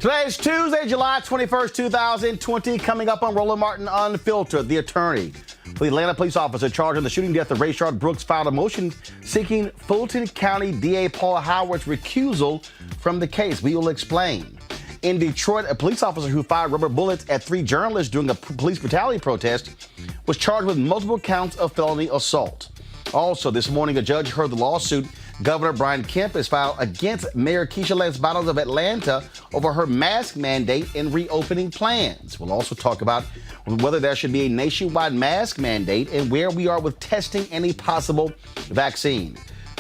Today is Tuesday, July 21st, 2020. Coming up on Roland Martin Unfiltered, the attorney for the Atlanta police officer charged in the shooting death of Rayshard Brooks filed a motion seeking Fulton County DA Paul Howard's recusal from the case. We will explain. In Detroit, a police officer who fired rubber bullets at 3 journalists during a police brutality protest was charged with multiple counts of felony assault. Also, this morning, a judge heard the lawsuit Governor Brian Kemp has filed against Mayor Keisha Lance Bottoms of Atlanta over her mask mandate and reopening plans. We'll also talk about whether there should be a nationwide mask mandate and where we are with testing any possible vaccine.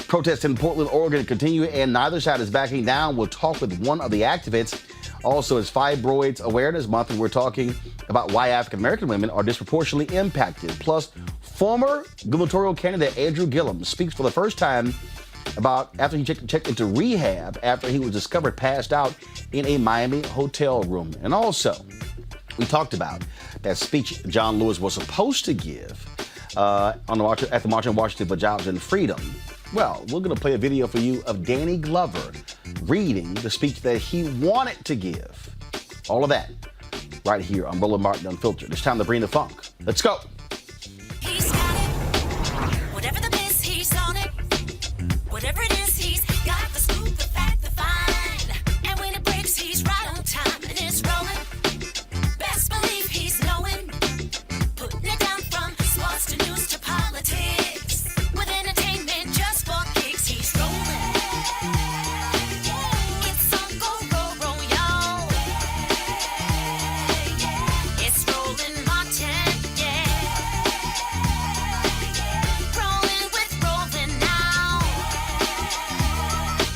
Protests in Portland, Oregon continue, and neither side is backing down. We'll talk with one of the activists. Also, it's Fibroids Awareness Month, and we're talking about why African-American women are disproportionately impacted. Plus, former gubernatorial candidate Andrew Gillum speaks for the first time about after he checked into rehab after he was discovered passed out in a Miami hotel room. And also, we talked about that speech John Lewis was supposed to give at the March on Washington for Jobs and Freedom. Well, we're going to play a video for you of Danny Glover reading the speech that he wanted to give. All of that right here on Roland Martin Unfiltered. It's time to bring the funk. Let's go. He's got it. Whatever the biz, he's on it. Whatever it is, he's got the scoop, the fact, the find. And when it breaks, he's right on time and it's rolling. Best believe he's knowing. Putting it down from sports to news to politics. With entertainment just for kicks, he's rolling. It's on go, y'all. It's Roland Martin, yeah. Rolling with Roland now.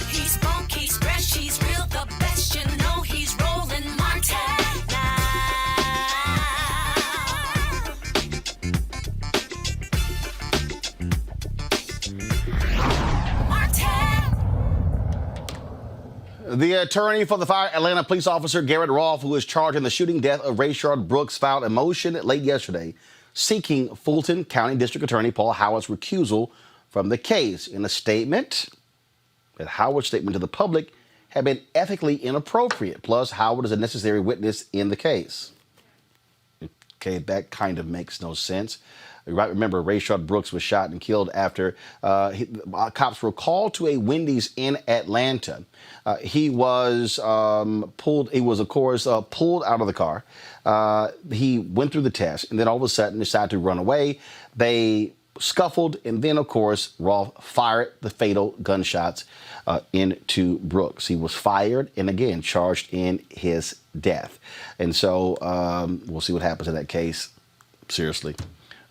He's funk, he's fresh, he's real, the best, you know he's Roland Martin now. The attorney for the fired Atlanta police officer Garrett Rolfe, who is charged in the shooting death of Rayshard Brooks, filed a motion late yesterday seeking Fulton County District Attorney Paul Howard's recusal from the case. In a statement, that Howard's statement to the public had been ethically inappropriate. Plus, Howard is a necessary witness in the case. Okay, that kind of makes no sense. You might remember Rayshard Brooks was shot and killed after cops were called to a Wendy's in Atlanta. He was pulled. He was, of course, pulled out of the car. He went through the test, and then all of a sudden decided to run away. They scuffled, and then, of course, Rolfe fired the fatal gunshots into Brooks. He was fired and, again, charged in his death. And so we'll see what happens in that case. Seriously.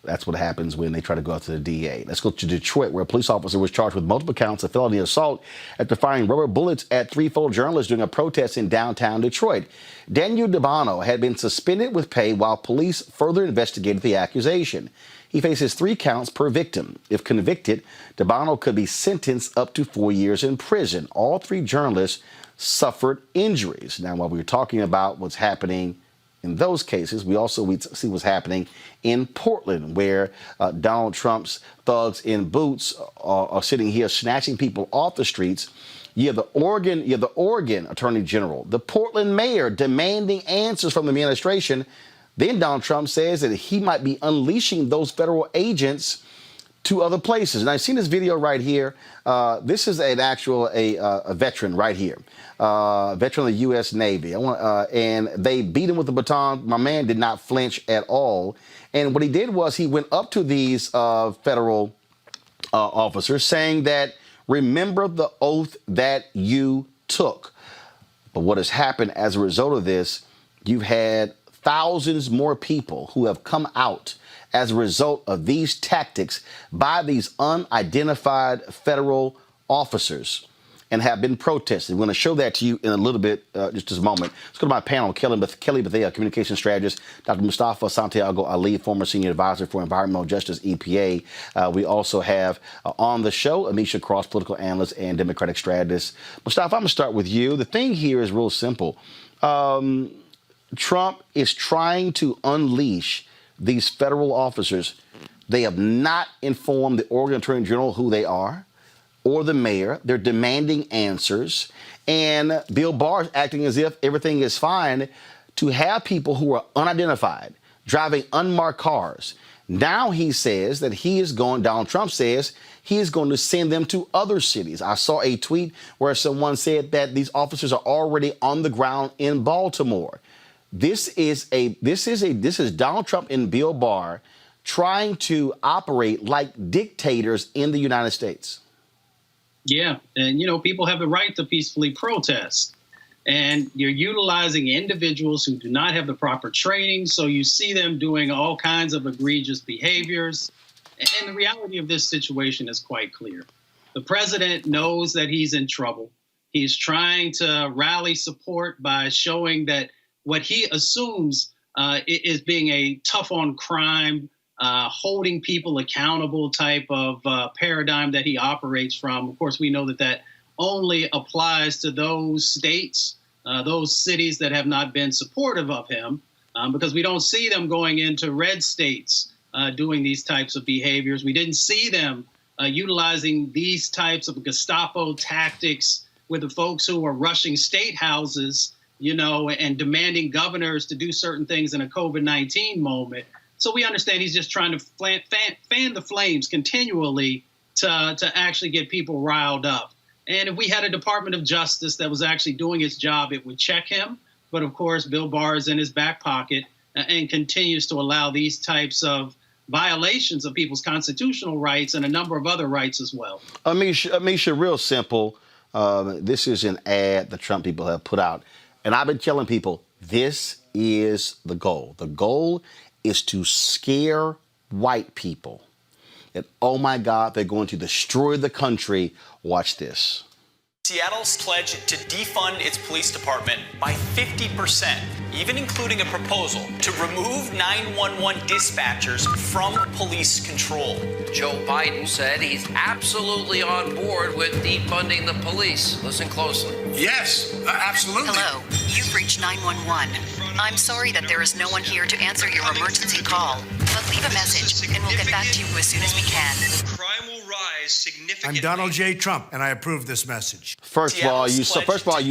That's what happens when they try to go after the DA. Let's go to Detroit, where a police officer was charged with multiple counts of felony assault after firing rubber bullets at three fellow journalists during a protest in downtown Detroit. Daniel DeBano had been suspended with pay while police further investigated the accusation. He faces 3 counts per victim. If convicted, DeBano could be sentenced up to 4 years in prison. All 3 journalists suffered injuries. Now, while we were talking about what's happening in those cases, we see what's happening in Portland, where Donald Trump's thugs in boots are sitting here snatching people off the streets. You have the Oregon Attorney General, the Portland mayor demanding answers from the administration. Then Donald Trump says that he might be unleashing those federal agents to other places. And I've seen this video right here. This is an actual a veteran right here, veteran of the U.S. Navy. And they beat him with the baton. My man did not flinch at all. And what he did was he went up to these federal officers saying that, remember the oath that you took. But what has happened as a result of this, you've had thousands more people who have come out as a result of these tactics by these unidentified federal officers and have been protesting. We're going to show that to you in a little bit, just a moment. Let's go to my panel. Kelly Bethea, communication strategist, Dr. Mustafa Santiago Ali, former senior advisor for environmental justice, EPA. We also have on the show, Amisha Cross, political analyst and Democratic strategist. Mustafa, I'm going to start with you. The thing here is real simple. Trump is trying to unleash these federal officers. They have not informed the Oregon Attorney General who they are or the mayor. They're demanding answers. And Bill Barr is acting as if everything is fine to have people who are unidentified driving unmarked cars. Now he says that Donald Trump says he is going to send them to other cities. I saw a tweet where someone said that these officers are already on the ground in Baltimore. This is Donald Trump and Bill Barr trying to operate like dictators in the United States. Yeah. And, people have the right to peacefully protest. And you're utilizing individuals who do not have the proper training. So you see them doing all kinds of egregious behaviors. And the reality of this situation is quite clear. The president knows that he's in trouble. He's trying to rally support by showing that what he assumes is being a tough on crime, holding people accountable type of paradigm that he operates from. Of course, we know that only applies to those states, those cities that have not been supportive of him, because we don't see them going into red states doing these types of behaviors. We didn't see them utilizing these types of Gestapo tactics with the folks who are rushing state houses, and demanding governors to do certain things in a COVID-19 moment. So we understand he's just trying to fan the flames continually to actually get people riled up. And if we had a Department of Justice that was actually doing its job, it would check him. But of course, Bill Barr is in his back pocket and continues to allow these types of violations of people's constitutional rights and a number of other rights as well. Amisha, real simple. This is an ad the Trump people have put out. And I've been telling people, this is the goal. The goal is to scare white people. And oh my God, they're going to destroy the country. Watch this. Seattle's pledged to defund its police department by 50%, even including a proposal to remove 911 dispatchers from police control. Joe Biden said he's absolutely on board with defunding the police. Listen closely. Yes, absolutely. Hello, you've reached 911. I'm sorry that there is no one here to answer your emergency call, but leave a message and we'll get back to you as soon as we can. Crime will rise significantly. I'm Donald J. Trump, and I approve this message. First of all, you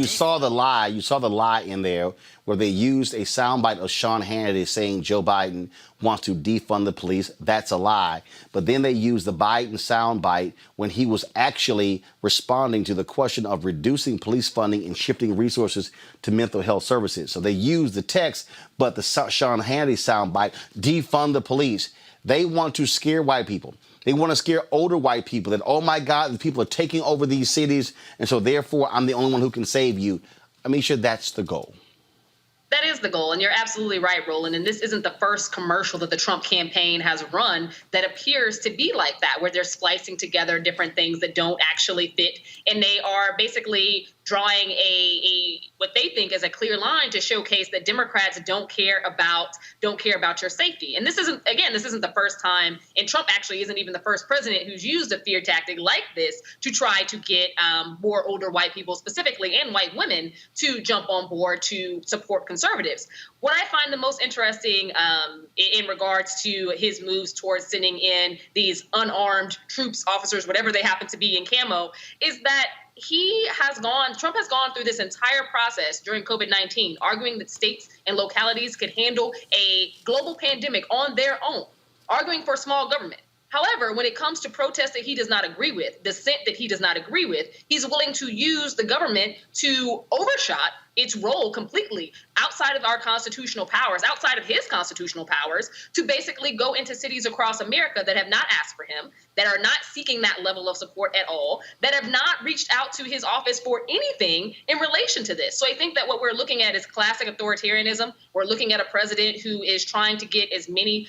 saw the lie. You saw the lie in there where they used a soundbite of Sean Hannity saying Joe Biden wants to defund the police. That's a lie. But then they used the Biden soundbite when he was actually responding to the question of reducing police funding and shifting resources to mental health services. So they used the text, but the Sean Hannity soundbite, defund the police. They want to scare white people. They want to scare older white people that, oh my God, the people are taking over these cities, and so therefore I'm the only one who can save you. Amisha, that's the goal. That is the goal, and you're absolutely right, Roland. And this isn't the first commercial that the Trump campaign has run that appears to be like that, where they're splicing together different things that don't actually fit, and they are basically drawing a what they think is a clear line to showcase that Democrats don't care about your safety. And this isn't the first time, and Trump actually isn't even the first president who's used a fear tactic like this to try to get more older white people specifically and white women to jump on board to support conservatives. What I find the most interesting in regards to his moves towards sending in these unarmed troops, officers, whatever they happen to be in camo, is that Trump has gone through this entire process during COVID-19, arguing that states and localities could handle a global pandemic on their own, arguing for small government. However, when it comes to protests that he does not agree with, dissent that he does not agree with, he's willing to use the government to overshot its role completely outside of our constitutional powers, outside of his constitutional powers, to basically go into cities across America that have not asked for him, that are not seeking that level of support at all, that have not reached out to his office for anything in relation to this. So I think that what we're looking at is classic authoritarianism. We're looking at a president who is trying to get as many,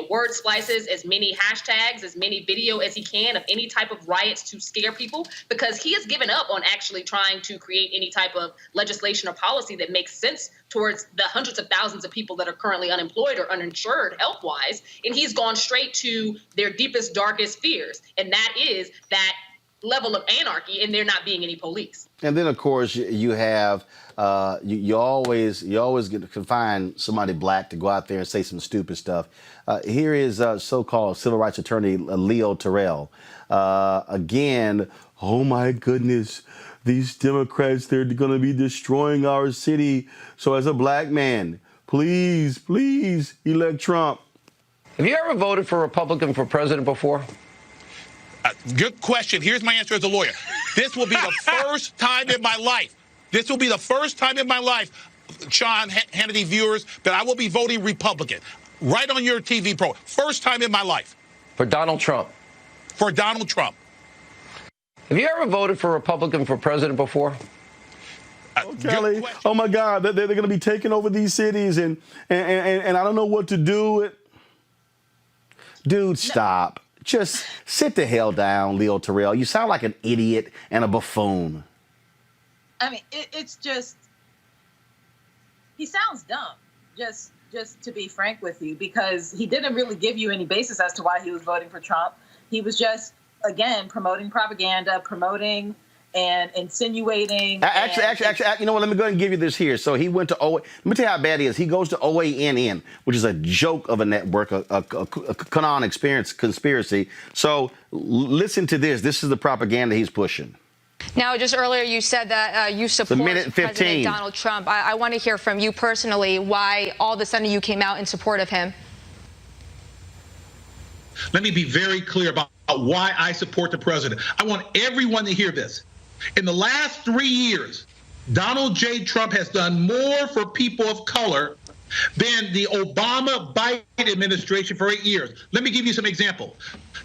word splices, as many hashtags, as many video as he can of any type of riots to scare people, because he has given up on actually trying to create any type of legislation or policy that makes sense towards the hundreds of thousands of people that are currently unemployed or uninsured health-wise. And he's gone straight to their deepest, darkest fears. And that is that level of anarchy and there not being any police. And then, of course, you have you always can find somebody black to go out there and say some stupid stuff. Here is so-called civil rights attorney Leo Terrell. Again, oh my goodness, these Democrats, they're going to be destroying our city. So as a black man, please, please elect Trump. Have you ever voted for a Republican for president before? Good question. Here's my answer as a lawyer. This will be the first time in my life. This will be the first time in my life, Sean Hannity viewers, that I will be voting Republican. Right on your TV pro. First time in my life. For Donald Trump. For Donald Trump. Have you ever voted for a Republican for president before? Kelly, oh my God, they're going to be taking over these cities, and I don't know what to do. Dude, stop. Just sit the hell down, Leo Terrell. You sound like an idiot and a buffoon. I mean, it's just, he sounds dumb, just to be frank with you, because he didn't really give you any basis as to why he was voting for Trump. He was just, again, promoting propaganda, promoting and insinuating. Actually, you know what? Let me go ahead and give you this here. So he went to let me tell you how bad he is. He goes to OANN, which is a joke of a network, a con conspiracy. So listen to this. This is the propaganda he's pushing. Now, just earlier you said that you support President Donald Trump. I want to hear from you personally why all of a sudden you came out in support of him. Let me be very clear about why I support the president. I want everyone to hear this. In the last 3 years, Donald J. Trump has done more for people of color than the Obama-Biden administration for 8 years. Let me give you some examples.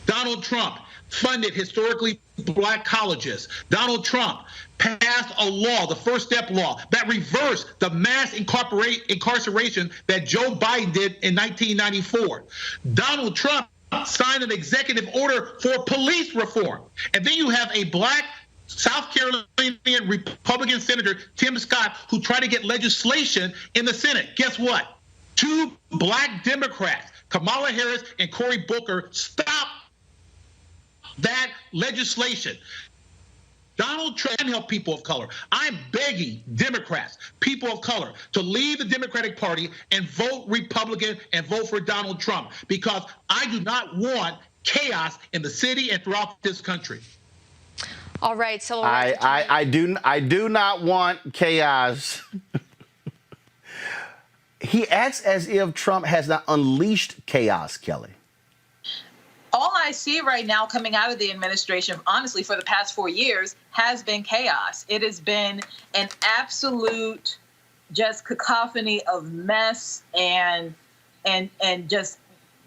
Donald Trump funded historically black colleges. Donald Trump passed a law, the First Step Law, that reversed the mass incarceration that Joe Biden did in 1994. Donald Trump signed an executive order for police reform. And then you have a black South Carolinian Republican Senator, Tim Scott, who tried to get legislation in the Senate. Guess what? 2 black Democrats, Kamala Harris and Cory Booker, stopped that legislation. Donald Trump can help people of color. I'm begging Democrats, people of color, to leave the Democratic Party and vote Republican and vote for Donald Trump, because I do not want chaos in the city and throughout this country. All right, so I do not want chaos. He acts as if Trump has not unleashed chaos, Kelly. All I see right now coming out of the administration, honestly, for the past 4 years, has been chaos. It has been an absolute just cacophony of mess and just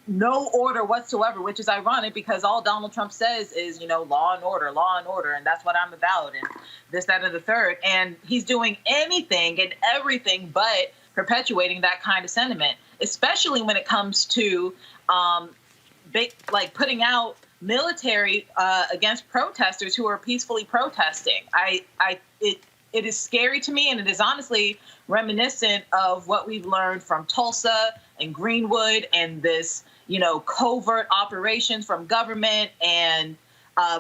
no order whatsoever, which is ironic because all Donald Trump says is, law and order, and that's what I'm about, and this, that, and the third. And he's doing anything and everything but perpetuating that kind of sentiment, especially when it comes to putting out military against protesters who are peacefully protesting. It is scary to me, and it is honestly reminiscent of what we've learned from Tulsa and Greenwood and this, covert operations from government and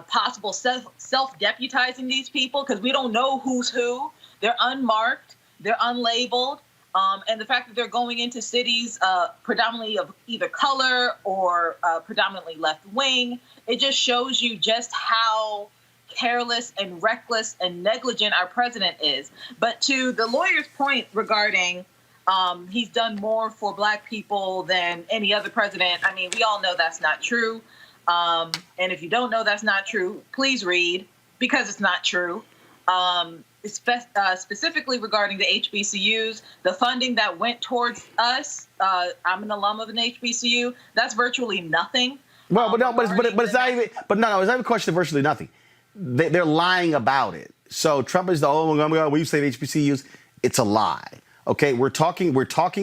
possible self-deputizing these people, because we don't know who's who. They're unmarked, they're unlabeled. And the fact that they're going into cities predominantly of either color or predominantly left-wing, it just shows you just how careless and reckless and negligent our president is. But to the lawyer's point regarding he's done more for black people than any other president, I mean, we all know that's not true. And if you don't know that's not true, please read, because it's not true. Specifically regarding the HBCUs, the funding that went towards us, I'm an alum of an HBCU, that's virtually nothing. Well, but it's not even. But no, it's not even a question of virtually nothing. They're lying about it. So Trump is we say HBCUs. It's a lie. Okay, we're talking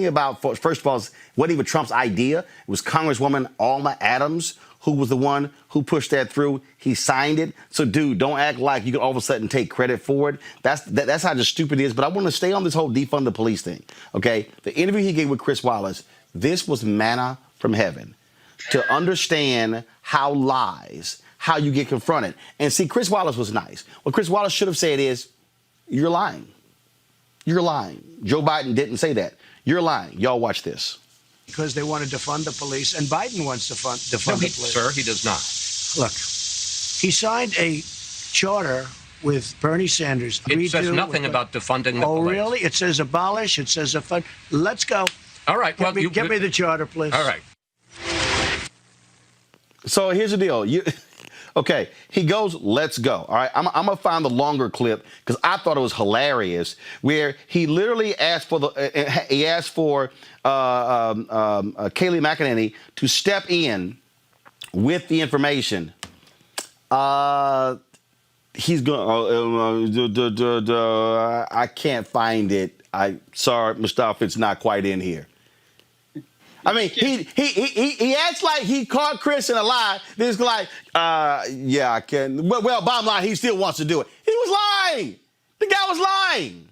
about, first of all, it wasn't even Trump's idea. It was Congresswoman Alma Adams who was the one who pushed that through. He signed it. So, dude, don't act like you can all of a sudden take credit for it. That's how just stupid it is. But I want to stay on this whole defund the police thing. Okay, the interview he gave with Chris Wallace, this was manna from heaven to understand how you get confronted. And see, Chris Wallace was nice. What Chris Wallace should have said is, you're lying. You're lying. Joe Biden didn't say that. You're lying. Y'all watch this. Because they want to defund the police, and Biden wants to defund the police. Sir, he does not. Look, he signed a charter with Bernie Sanders. It says nothing about defunding the police. Oh, really? It says abolish. It says defund. Let's go. All right. Get me the charter, please. All right. So here's the deal. Okay, he goes, let's go. All right, I'm going to find the longer clip because I thought it was hilarious, where he literally asked for Kayleigh McEnany to step in with the information. he's going. I can't find it. Sorry, Mustafa, it's not quite in here. I mean, he acts like he caught Chris in a lie. This like, yeah, I can. Well, bottom line, he still wants to do it. He was lying. The guy was lying.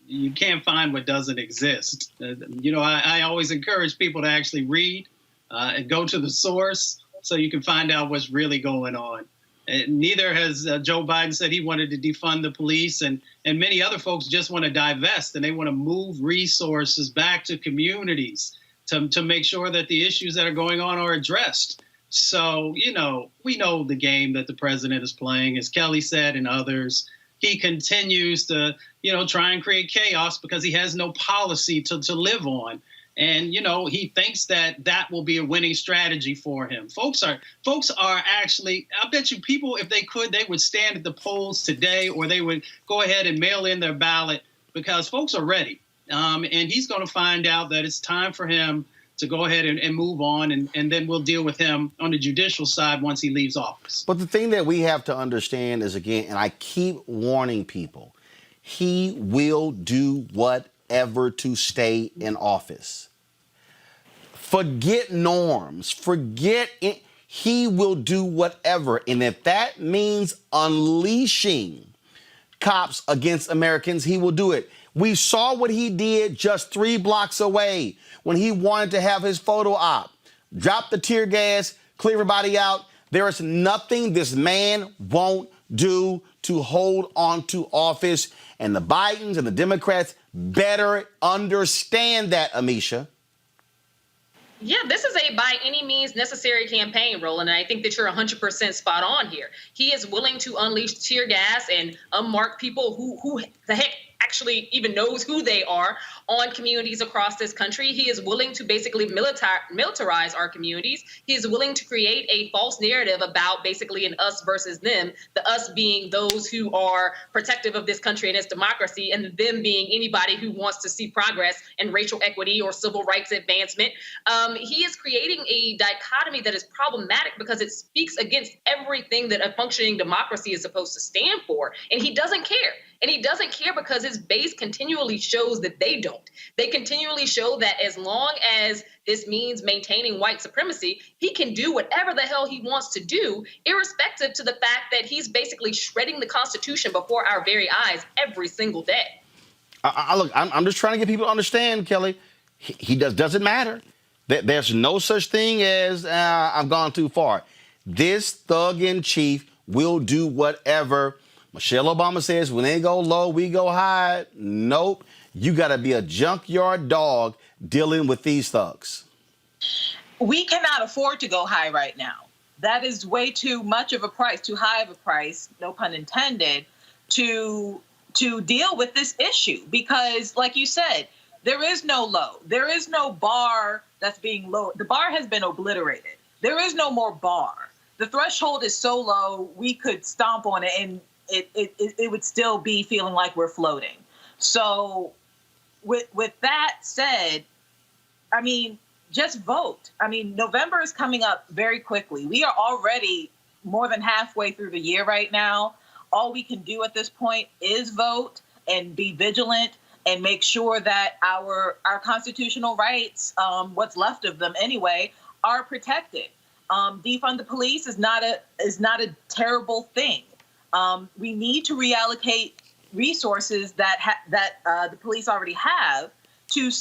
You can't find what doesn't exist. I always encourage people to actually read and go to the source so you can find out what's really going on. And neither has Joe Biden said he wanted to defund the police, and many other folks just want to divest, and they want to move resources back to communities to make sure that the issues that are going on are addressed. So, we know the game that the president is playing, as Kelly said, and others. He continues to, try and create chaos because he has no policy to live on. And, he thinks that will be a winning strategy for him. Folks are actually, I bet you people, if they could, they would stand at the polls today, or they would go ahead and mail in their ballot, because folks are ready. And he's going to find out that it's time for him to go ahead and move on. And then we'll deal with him on the judicial side once he leaves office. But the thing that we have to understand is, again, and I keep warning people, he will do whatever to stay in office. Forget norms. Forget it. He will do whatever. And if that means unleashing cops against Americans, he will do it. We saw what he did just 3 blocks away when he wanted to have his photo op. Drop the tear gas, clear everybody out. There is nothing this man won't do to hold on to office. And the Bidens and the Democrats better understand that, Amisha. Yeah, this is a by any means necessary campaign, Roland, and I think that you're 100% spot on here. He is willing to unleash tear gas and unmarked people who the heck actually even knows who they are on communities across this country. He is willing to basically militarize our communities. He is willing to create a false narrative about basically an us versus them, the us being those who are protective of this country and its democracy, and them being anybody who wants to see progress and racial equity or civil rights advancement. He is creating a dichotomy that is problematic because it speaks against everything that a functioning democracy is supposed to stand for. And he doesn't care. And he doesn't care because his base continually shows that they don't. They continually show that as long as this means maintaining white supremacy, he can do whatever the hell he wants to do, irrespective to the fact that he's basically shredding the Constitution before our very eyes every single day. Look, I'm just trying to get people to understand, Kelly. He doesn't matter. There's no such thing as I've gone too far. This thug-in-chief will do whatever. Michelle Obama says, when they go low, we go high. Nope. You got to be a junkyard dog dealing with these thugs. We cannot afford to go high right now. That is way too much of a price, too high of a price, no pun intended, to deal with this issue. Because, like you said, there is no low. There is no bar that's being low. The bar has been obliterated. There is no more bar. The threshold is so low, we could stomp on it and it would still be feeling like we're floating. So with that said, I mean, just vote. I mean, November is coming up very quickly. We are already more than halfway through the year right now. All we can do at this point is vote and be vigilant and make sure that our constitutional rights, what's left of them anyway, are protected. Defund the police is not a terrible thing. We need to reallocate resources that the police already have to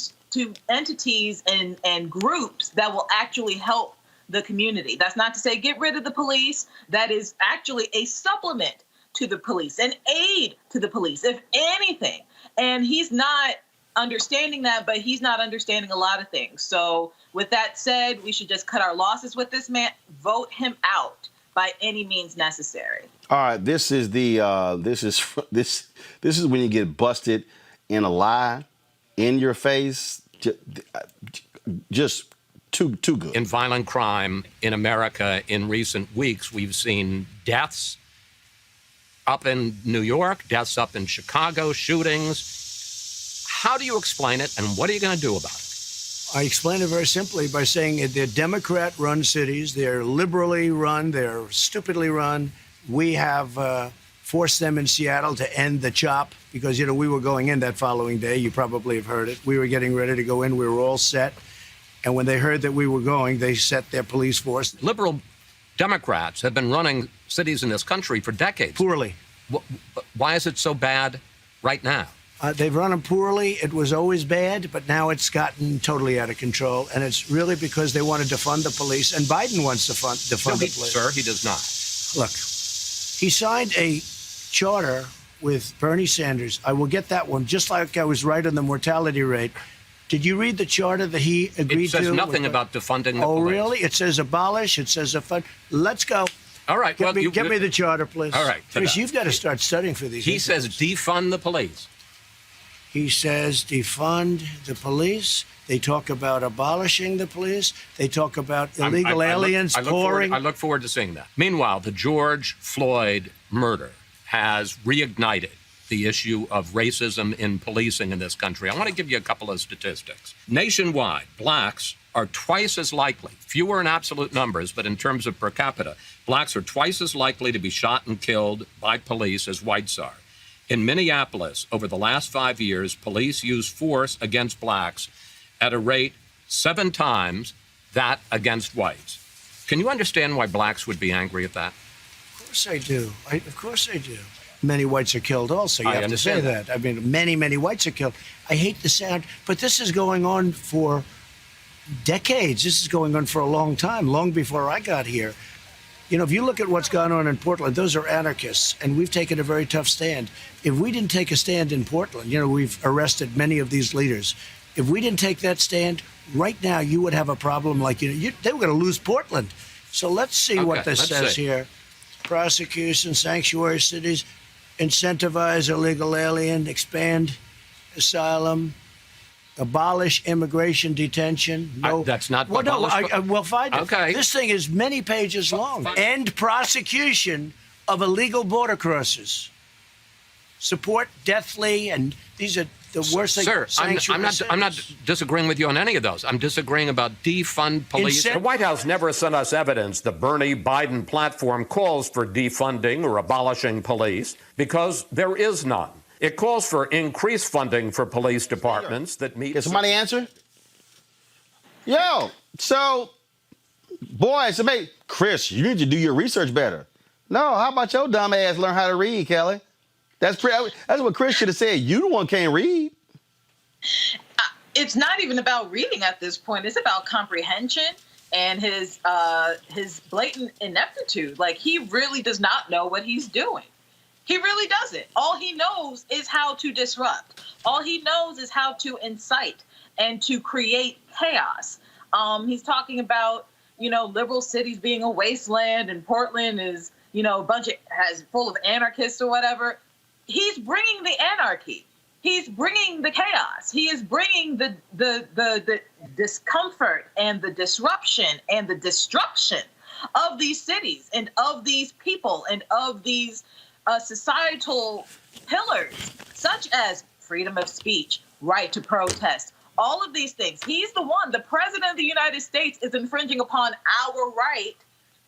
entities and groups that will actually help the community. That's not to say get rid of the police. That is actually a supplement to the police, an aid to the police, if anything. And he's not understanding that, but he's not understanding a lot of things. So with that said, we should just cut our losses with this man, vote him out by any means necessary. All right, this is when you get busted in a lie in your face. Just too good. In violent crime in America in recent weeks, we've seen deaths up in New York, deaths up in Chicago, shootings. How do you explain it, and what are you going to do about it? I explain it very simply by saying they're Democrat-run cities. They're liberally run. They're stupidly run. We have forced them in Seattle to end the chop because, you know, we were going in that following day. You probably have heard it. We were getting ready to go in. We were all set. And when they heard that we were going, they set their police force. Liberal Democrats have been running cities in this country for decades. Poorly. Why is it so bad right now? They've run them poorly. It was always bad, but now it's gotten totally out of control. And it's really because they want to defund the police. And Biden wants to defund the police. Sir, he does not. Look, he signed a charter with Bernie Sanders. I will get that one, just like I was right on the mortality rate. Did you read the charter that he agreed to? It says nothing about defunding the police. Oh, really? It says abolish. It says fund. Let's go. All right. Get me the charter, please. All right. Chris, you've got to start studying for these. He says defund the police. He says defund the police. They talk about abolishing the police. They talk about illegal aliens pouring. I look forward to seeing that. Meanwhile, the George Floyd murder has reignited the issue of racism in policing in this country. I want to give you a couple of statistics. Nationwide, blacks are twice as likely, fewer in absolute numbers, but in terms of per capita, blacks are twice as likely to be shot and killed by police as whites are. In Minneapolis, over the last 5 years, police used force against blacks at a rate 7 times that against whites. Can you understand why blacks would be angry at that? Of course I do. Of course I do. Many whites are killed also. You have to say that. I mean, many whites are killed. I hate the sound, but this is going on for decades. This is going on for a long time, long before I got here. You know, if you look at what's gone on in Portland, those are anarchists, and we've taken a very tough stand. If we didn't take a stand in Portland, you know, we've arrested many of these leaders. If we didn't take that stand, right now you would have a problem like, they were going to lose Portland. So let's see what this says here. Prosecution, sanctuary cities, incentivize illegal alien, expand asylum, abolish immigration detention. No, that's not. Well, no, we'll find it. Okay. This thing is many pages long. End prosecution of illegal border crossers. Support deathly, and these are the worst things. Sir, I'm not disagreeing with you on any of those. I'm disagreeing about defund police. The White House never sent us evidence the Bernie Biden platform calls for defunding or abolishing police because there is none. It calls for increased funding for police departments that meet... Can somebody answer? Yo, so, boys, Chris, you need to do your research better. No, how about your dumb ass learn how to read, Kelly? That's what Chris should have said. You the one can't read. It's not even about reading at this point. It's about comprehension and his blatant ineptitude. Like, he really does not know what he's doing. He really doesn't. All he knows is how to disrupt. All he knows is how to incite and to create chaos. He's talking about, liberal cities being a wasteland and Portland is, a bunch of full of anarchists or whatever. He's bringing the anarchy. He's bringing the chaos. He is bringing the discomfort and the disruption and the destruction of these cities and of these people and of these societal pillars, such as freedom of speech, right to protest, all of these things. He's the president of the United States is infringing upon our right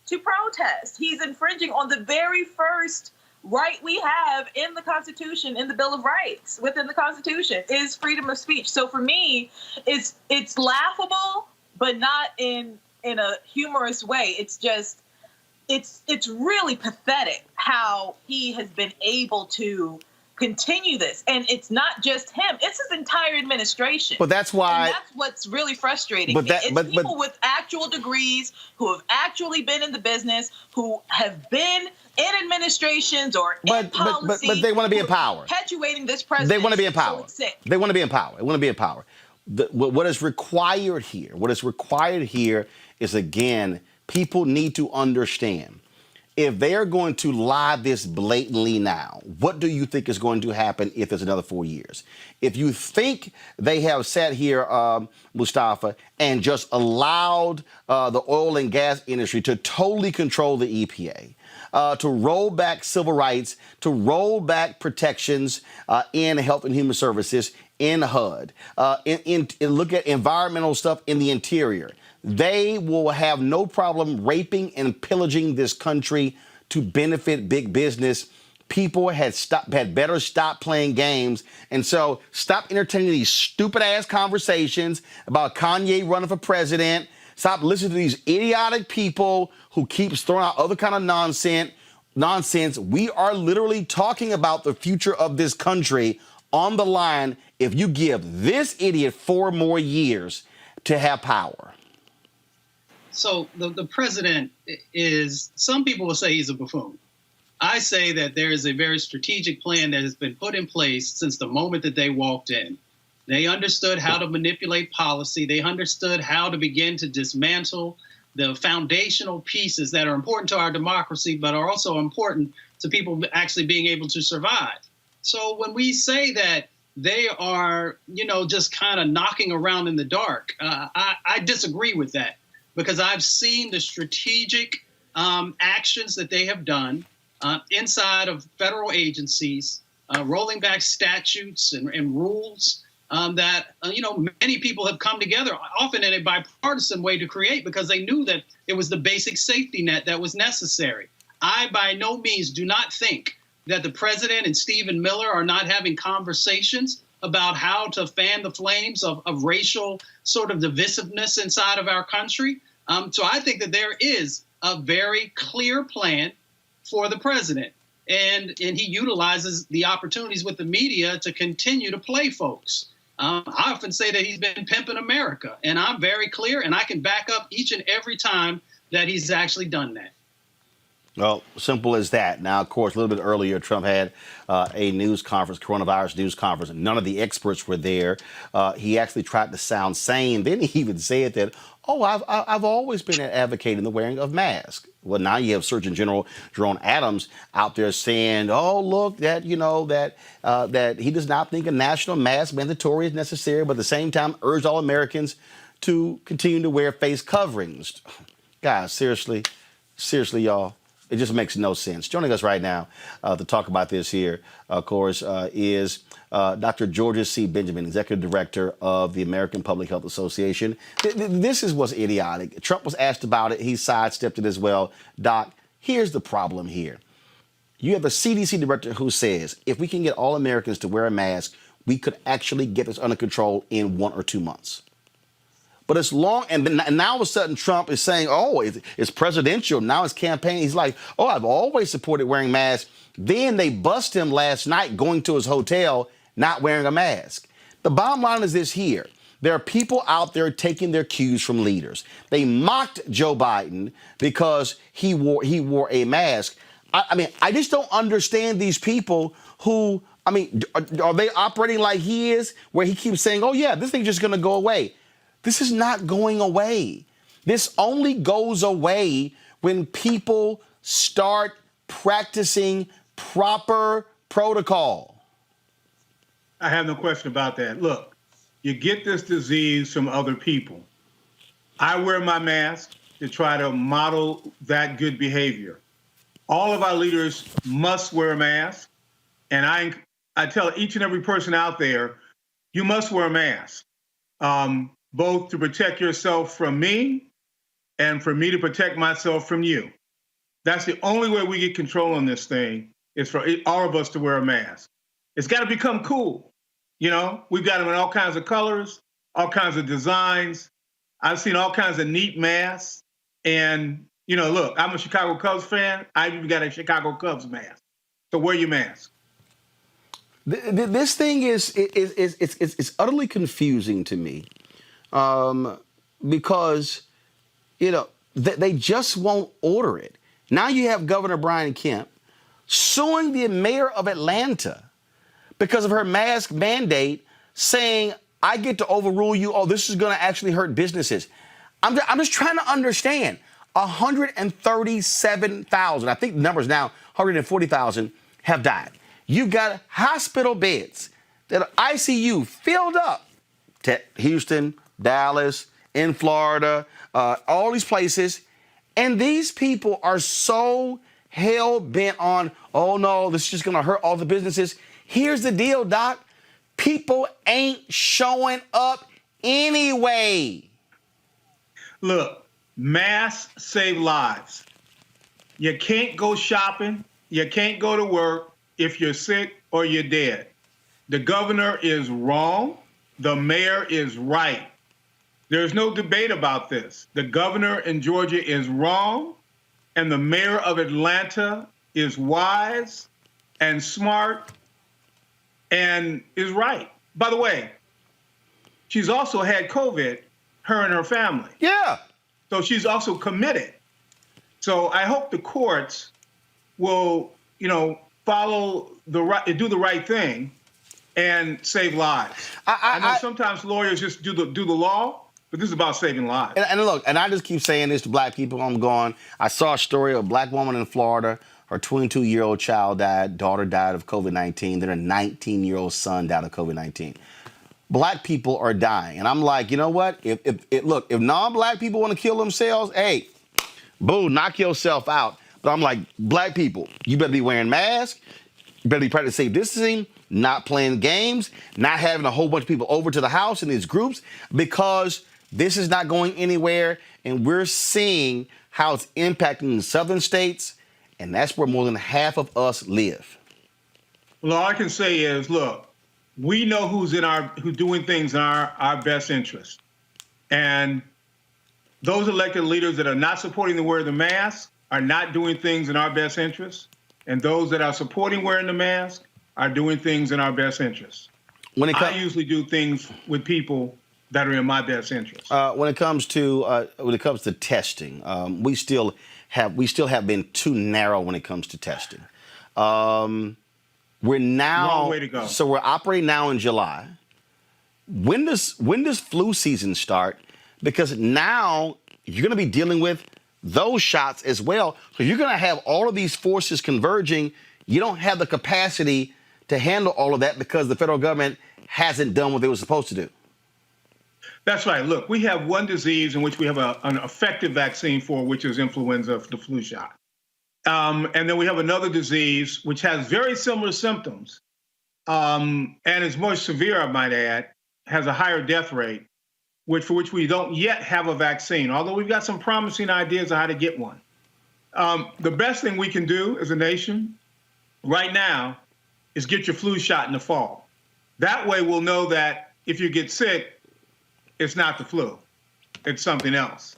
to protest. He's infringing on the very first right we have in the Constitution, in the Bill of Rights, within the Constitution, is freedom of speech. So for me, it's laughable, but not in a humorous way. It's just, it's really pathetic how he has been able to continue this. And it's not just him, it's his entire administration. But that's why... And that's what's really frustrating. It's people with actual degrees who have actually been in the business, who have been in administrations or in policy. But they want to be in power. Perpetuating this president. They want to be in power. So they want to be in power. They want to be in power. What is required here is, again, people need to understand. If they are going to lie this blatantly now, what do you think is going to happen if it's another 4 years? If you think they have sat here, Mustafa, and just allowed the oil and gas industry to totally control the EPA, to roll back civil rights, to roll back protections in Health and Human Services, in HUD, and look at environmental stuff in the interior, they will have no problem raping and pillaging this country to benefit big business, people had better stop playing games. And so stop entertaining these stupid ass conversations about Kanye running for president. Stop listening to these idiotic people who keeps throwing out other kind of nonsense. We are literally talking about the future of this country on the line if you give this idiot 4 more years to have power. So the president is, some people will say he's a buffoon. I say that there is a very strategic plan that has been put in place since the moment that they walked in. They understood how to manipulate policy. They understood how to begin to dismantle the foundational pieces that are important to our democracy, but are also important to people actually being able to survive. So when we say that they are, just kind of knocking around in the dark, I disagree with that, because I've seen the strategic actions that they have done inside of federal agencies, rolling back statutes and rules that, many people have come together, often in a bipartisan way, to create, because they knew that it was the basic safety net that was necessary. I, by no means, do not think that the president and Stephen Miller are not having conversations about how to fan the flames of racial sort of divisiveness inside of our country. So I think that there is a very clear plan for the president. And he utilizes the opportunities with the media to continue to play folks. I often say that he's been pimping America, and I'm very clear, and I can back up each and every time that he's actually done that. Well, simple as that. Now, of course, a little bit earlier, Trump had a news conference, coronavirus news conference. None of the experts were there. He actually tried to sound sane. Then he even said that, I've always been advocating the wearing of masks. Well, now you have Surgeon General Jerome Adams out there saying, look, that he does not think a national mask mandatory is necessary, but at the same time urged all Americans to continue to wear face coverings. Guys, seriously, y'all. It just makes no sense. Joining us right now to talk about this here, of course, is Dr. Georgia C. Benjamin, Executive Director of the American Public Health Association. This is what's idiotic. Trump was asked about it. He sidestepped it as well. Doc, here's the problem here. You have a CDC director who says if we can get all Americans to wear a mask, we could actually get this under control in 1 or 2 months. But it's long, and now all of a sudden Trump is saying, it's presidential. Now it's campaign. He's like, I've always supported wearing masks. Then they bust him last night going to his hotel, not wearing a mask. The bottom line is this here. There are people out there taking their cues from leaders. They mocked Joe Biden because he wore a mask. I just don't understand these people who, are they operating like he is, where he keeps saying, this thing's just going to go away. This is not going away. This only goes away when people start practicing proper protocol. I have no question about that. Look, you get this disease from other people. I wear my mask to try to model that good behavior. All of our leaders must wear a mask. And I tell each and every person out there, you must wear a mask. Both to protect yourself from me and for me to protect myself from you. That's the only way we get control on this thing, is for all of us to wear a mask. It's got to become cool. We've got them in all kinds of colors, all kinds of designs. I've seen all kinds of neat masks. And, look, I'm a Chicago Cubs fan. I've even got a Chicago Cubs mask. So wear your mask. This thing is utterly confusing to me. Because, they just won't order it. Now you have Governor Brian Kemp suing the mayor of Atlanta because of her mask mandate, saying, I get to overrule you. This is going to actually hurt businesses. I'm just trying to understand. 137,000, I think the number is now 140,000 have died. You've got hospital beds that are ICU filled up. Houston, Dallas, in Florida, all these places. And these people are so hell-bent on, this is just going to hurt all the businesses. Here's the deal, Doc. People ain't showing up anyway. Look, masks save lives. You can't go shopping. You can't go to work if you're sick or you're dead. The governor is wrong. The mayor is right. There's no debate about this. The governor in Georgia is wrong, and the mayor of Atlanta is wise and smart and is right. By the way, she's also had COVID, her and her family. Yeah. So she's also committed. So I hope the courts will, follow do the right thing and save lives. I know sometimes lawyers just do the law, but this is about saving lives. And look, and I just keep saying this to black people. I saw a story of a black woman in Florida. Her 22-year-old child died. Daughter died of COVID-19. Then her 19-year-old son died of COVID-19. Black people are dying. And I'm like, you know what? If non-black people want to kill themselves, hey, boo, knock yourself out. But I'm like, black people, you better be wearing masks. You better be practicing safe distancing, not playing games, not having a whole bunch of people over to the house in these groups, because this is not going anywhere. And we're seeing how it's impacting the southern states. And that's where more than half of us live. Well, all I can say is, look, we know who's doing things in our best interest. And those elected leaders that are not supporting the wearing the mask are not doing things in our best interest. And those that are supporting wearing the mask are doing things in our best interest. I usually do things with people that are in my best interest. When it comes to testing, we still have been too narrow when it comes to testing. We're now long way to go. So we're operating now in July. When does flu season start? Because now you're going to be dealing with those shots as well. So you're going to have all of these forces converging. You don't have the capacity to handle all of that because the federal government hasn't done what they were supposed to do. That's right. Look, we have one disease in which we have an effective vaccine for, which is influenza, the flu shot. And then we have another disease which has very similar symptoms and is more severe, I might add, has a higher death rate, for which we don't yet have a vaccine, although we've got some promising ideas of how to get one. The best thing we can do as a nation right now is get your flu shot in the fall. That way we'll know that if you get sick, it's not the flu, it's something else.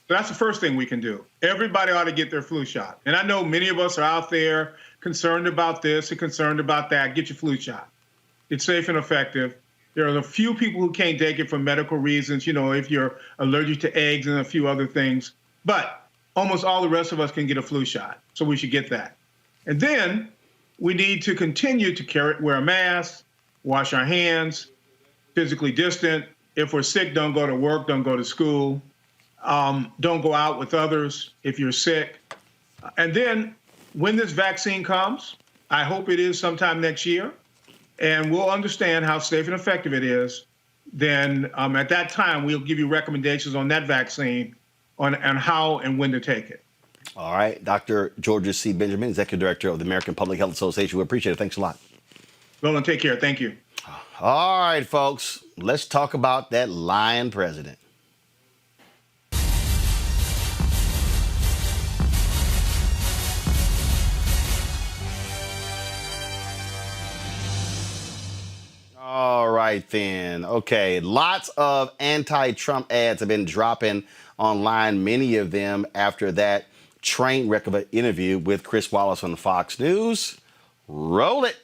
So that's the first thing we can do. Everybody ought to get their flu shot. And I know many of us are out there concerned about this and concerned about that. Get your flu shot. It's safe and effective. There are a few people who can't take it for medical reasons, if you're allergic to eggs and a few other things. But almost all the rest of us can get a flu shot. So we should get that. And then we need to continue to wear a mask, wash our hands, physically distant. If we're sick, don't go to work, don't go to school. Don't go out with others if you're sick. And then when this vaccine comes, I hope it is sometime next year, and we'll understand how safe and effective it is. Then at that time, we'll give you recommendations on that vaccine on how and when to take it. All right. Dr. Georgia C. Benjamin, Executive Director of the American Public Health Association. We appreciate it. Thanks a lot. Roland, take care. Thank you. All right, folks. Let's talk about that lying president. All right, then. Okay, lots of anti-Trump ads have been dropping online, many of them after that train wreck of an interview with Chris Wallace on Fox News. Roll it.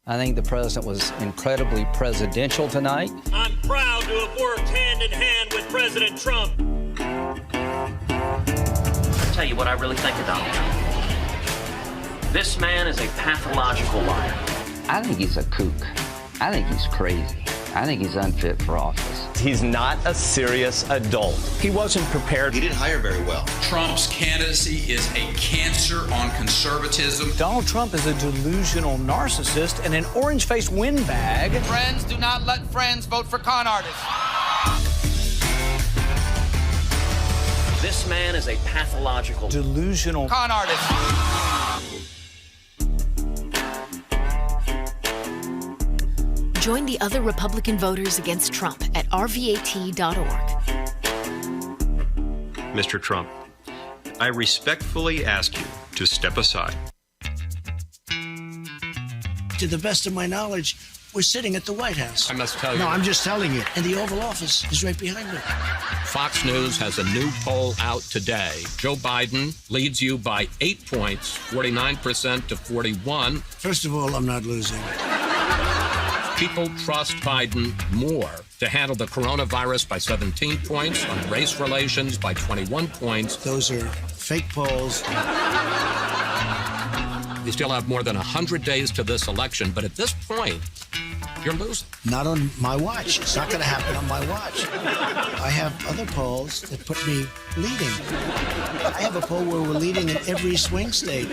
I think the president was incredibly presidential tonight. I'm proud to have worked hand in hand with President Trump. I'll tell you what I really think about him. This man is a pathological liar. I think he's a kook. I think he's crazy. I think he's unfit for office. He's not a serious adult. He wasn't prepared. He didn't hire very well. Trump's candidacy is a cancer on conservatism. Donald Trump is a delusional narcissist and an orange-faced windbag. Friends, do not let friends vote for con artists. This man is a pathological, delusional con artist. Join the other Republican voters against Trump at rvat.org. Mr. Trump, I respectfully ask you to step aside. To the best of my knowledge, we're sitting at the White House. I must tell you. No, I'm just telling you. And the Oval Office is right behind me. Fox News has a new poll out today. Joe Biden leads you by 8 points, 49% to 41. First of all, I'm not losing. People trust Biden more to handle the coronavirus by 17 points, on race relations by 21 points. Those are fake polls. We still have more than 100 days to this election, but at this point, you're losing. Not on my watch. It's not going to happen on my watch. I have other polls that put me leading. I have a poll where we're leading in every swing state.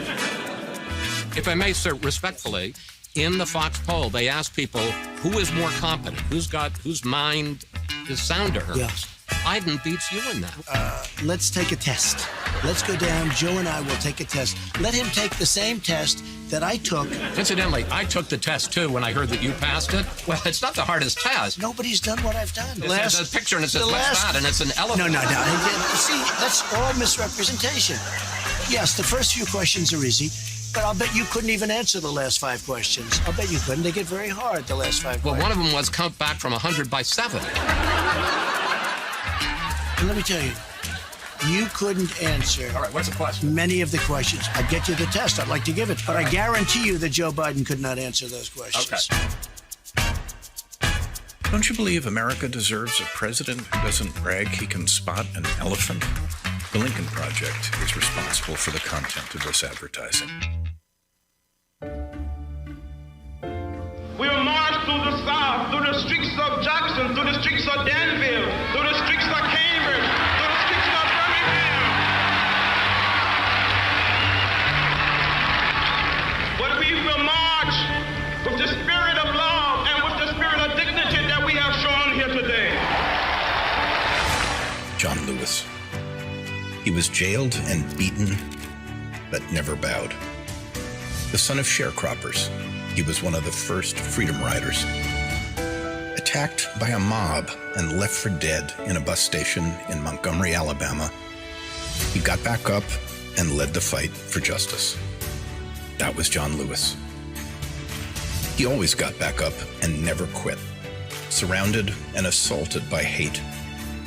If I may, sir, respectfully, in the Fox poll, they asked people who is more competent, whose mind is sounder. Yes. Biden beats you in that. Let's take a test. Let's go down. Joe and I will take a test. Let him take the same test that I took. Incidentally, I took the test too when I heard that you passed it. Well, it's not the hardest test. Nobody's done what I've done. There's a picture and it says, what's that? And it's an elephant. No. See, that's all misrepresentation. Yes, the first few questions are easy, but I'll bet you couldn't even answer the last 5 questions. I'll bet you couldn't. They get very hard, the last 5 questions. Well, one of them was count back from 100 by 7. And let me tell you, you couldn't answer. All right, what's the question? Many of the questions. I'd get you the test. I'd like to give it. But I guarantee you that Joe Biden could not answer those questions. Okay. Don't you believe America deserves a president who doesn't brag he can spot an elephant? The Lincoln Project is responsible for the content of this advertising. We will march through the South, through the streets of Jackson, through the streets of Danville, through the streets of Cambridge, through the streets of Birmingham. But we will march with the spirit of love and with the spirit of dignity that we have shown here today. John Lewis. He was jailed and beaten, but never bowed. The son of sharecroppers, he was one of the first freedom riders. Attacked by a mob and left for dead in a bus station in Montgomery, Alabama, he got back up and led the fight for justice. That was John Lewis. He always got back up and never quit. Surrounded and assaulted by hate,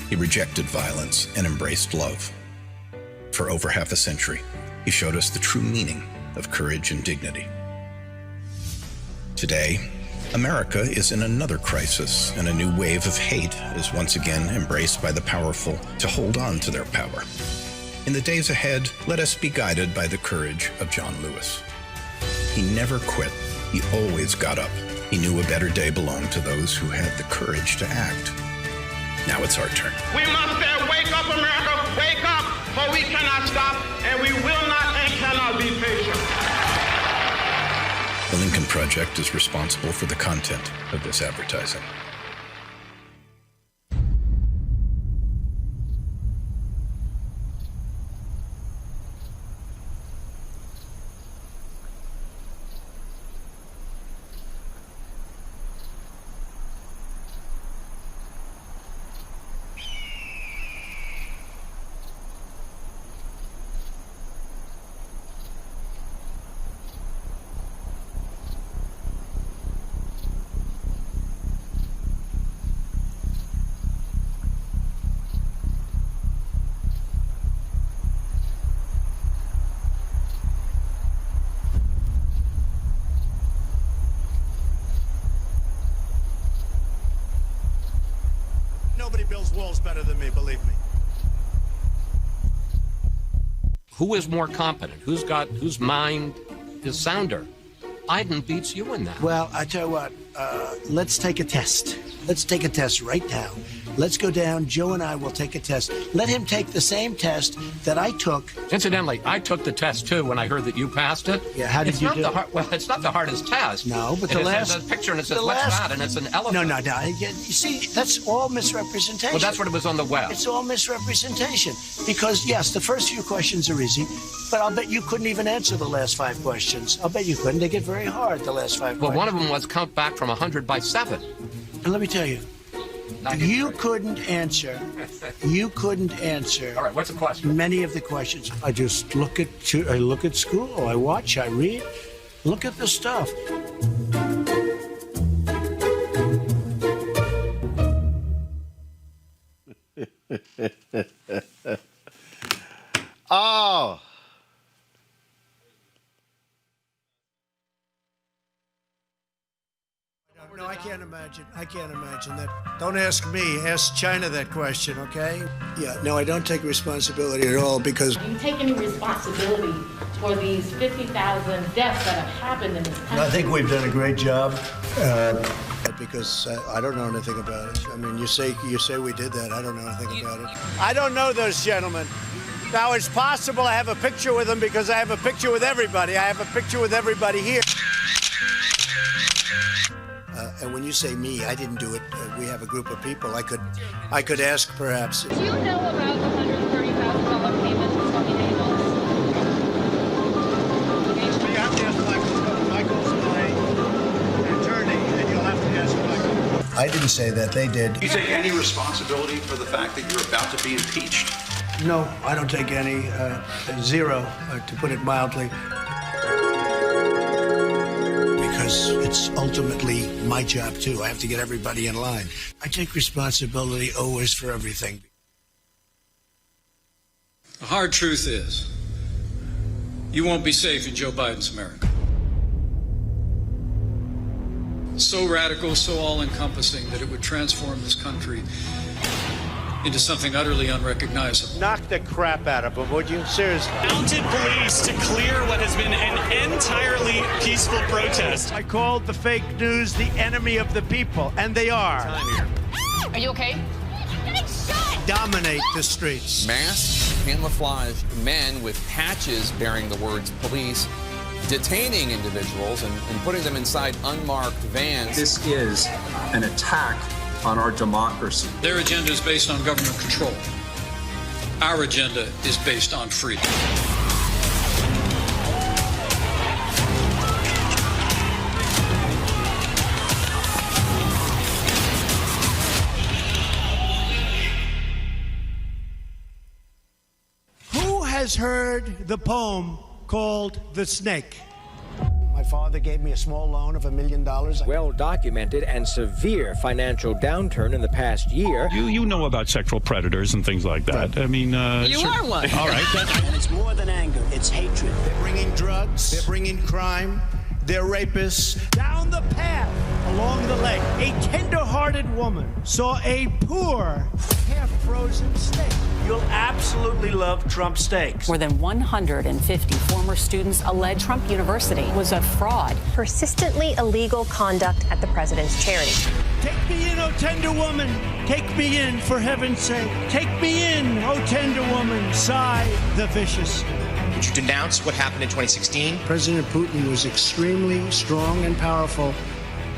he rejected violence and embraced love. For over half a century, he showed us the true meaning of courage and dignity. Today, America is in another crisis, and a new wave of hate is once again embraced by the powerful to hold on to their power. In the days ahead, let us be guided by the courage of John Lewis. He never quit. He always got up. He knew a better day belonged to those who had the courage to act. Now it's our turn. We must say, wake up, America, wake up, for we cannot stop, and we will not and cannot be patient. The Lincoln Project is responsible for the content of this advertising. Nobody builds walls better than me, believe me. Who is more competent? Whose mind is sounder? Biden beats you in that. Well, I tell you what, let's take a test. Let's take a test right now. Let's go down. Joe and I will take a test. Let him take the same test that I took. Incidentally, I took the test too when I heard that you passed it. Yeah, how did you do it? Well, it's not the hardest test. No, but and the last... There's a picture and it says, what's that? And it's an elephant. No. You see, that's all misrepresentation. Well, that's what it was on the web. It's all misrepresentation. Because, yes, the first few questions are easy, but I'll bet you couldn't even answer the last 5 questions. I'll bet you couldn't. They get very hard, the last 5 questions. Well, one of them was count back from 100 by 7. And let me tell you, You couldn't answer. You couldn't answer. All right, what's the question? Many of the questions. I just look at school. I watch. I read. Look at the stuff. Oh. No, I can't imagine. I can't imagine that. Don't ask me. Ask China that question, okay? Yeah, no, I don't take responsibility at all because... Do you take any responsibility for these 50,000 deaths that have happened in this country? I think we've done a great job because I don't know anything about it. I mean, you say we did that. I don't know anything about it. I don't know those gentlemen. Now, it's possible I have a picture with them because I have a picture with everybody. I have a picture with everybody here. And when you say me, I didn't do it. We have a group of people. I could ask perhaps. Do you know about the $130,000 payment to Stormy Daniels? You have to ask Michael. Michael's my attorney, and you'll have to ask Michael. I didn't say that. They did. Do you take any responsibility for the fact that you're about to be impeached? No, I don't take any. Zero, to put it mildly. Because it's ultimately my job, too. I have to get everybody in line. I take responsibility always for everything. The hard truth is, you won't be safe in Joe Biden's America. So radical, so all-encompassing that it would transform this country into something utterly unrecognizable. Knock the crap out of him, would you? Seriously. Mounted police to clear what has been an entirely peaceful protest. I called the fake news the enemy of the people, and they are. Are you okay? Dominate the streets. Masked, camouflaged men with patches bearing the words police, detaining individuals and putting them inside unmarked vans. This is an attack on our democracy. Their agenda is based on government control. Our agenda is based on freedom. Who has heard the poem called The Snake? My father gave me a small loan of $1 million. Well-documented and severe financial downturn in the past year. You know about sexual predators and things like that. I mean, you are one. All right. And it's more than anger. It's hatred. They're bringing drugs. They're bringing crime. They're rapists. Down the path along the lake, a tender-hearted woman saw a poor, half-frozen steak. You'll absolutely love Trump steaks. More than 150 former students allege Trump University was a fraud. Persistently illegal conduct at the president's charity. Take me in, oh tender woman. Take me in, for heaven's sake. Take me in, oh tender woman. Sigh the vicious. Would you denounce what happened in 2016? President Putin was extremely strong and powerful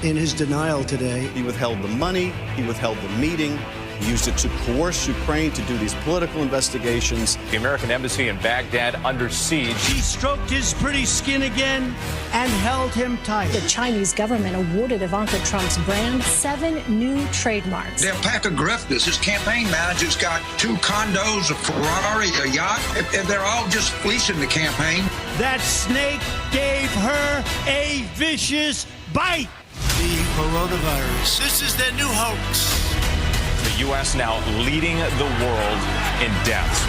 in his denial today. He withheld the money. He withheld the meeting. He used it to coerce Ukraine to do these political investigations. The American embassy in Baghdad under siege. She stroked his pretty skin again and held him tight. The Chinese government awarded Ivanka Trump's brand 7 new trademarks. They're a pack of grifters. His campaign manager's got 2 condos, a Ferrari, a yacht. They're all just fleecing the campaign. That snake gave her a vicious bite. The coronavirus. This is their new hoax. The U.S. now leading the world in deaths.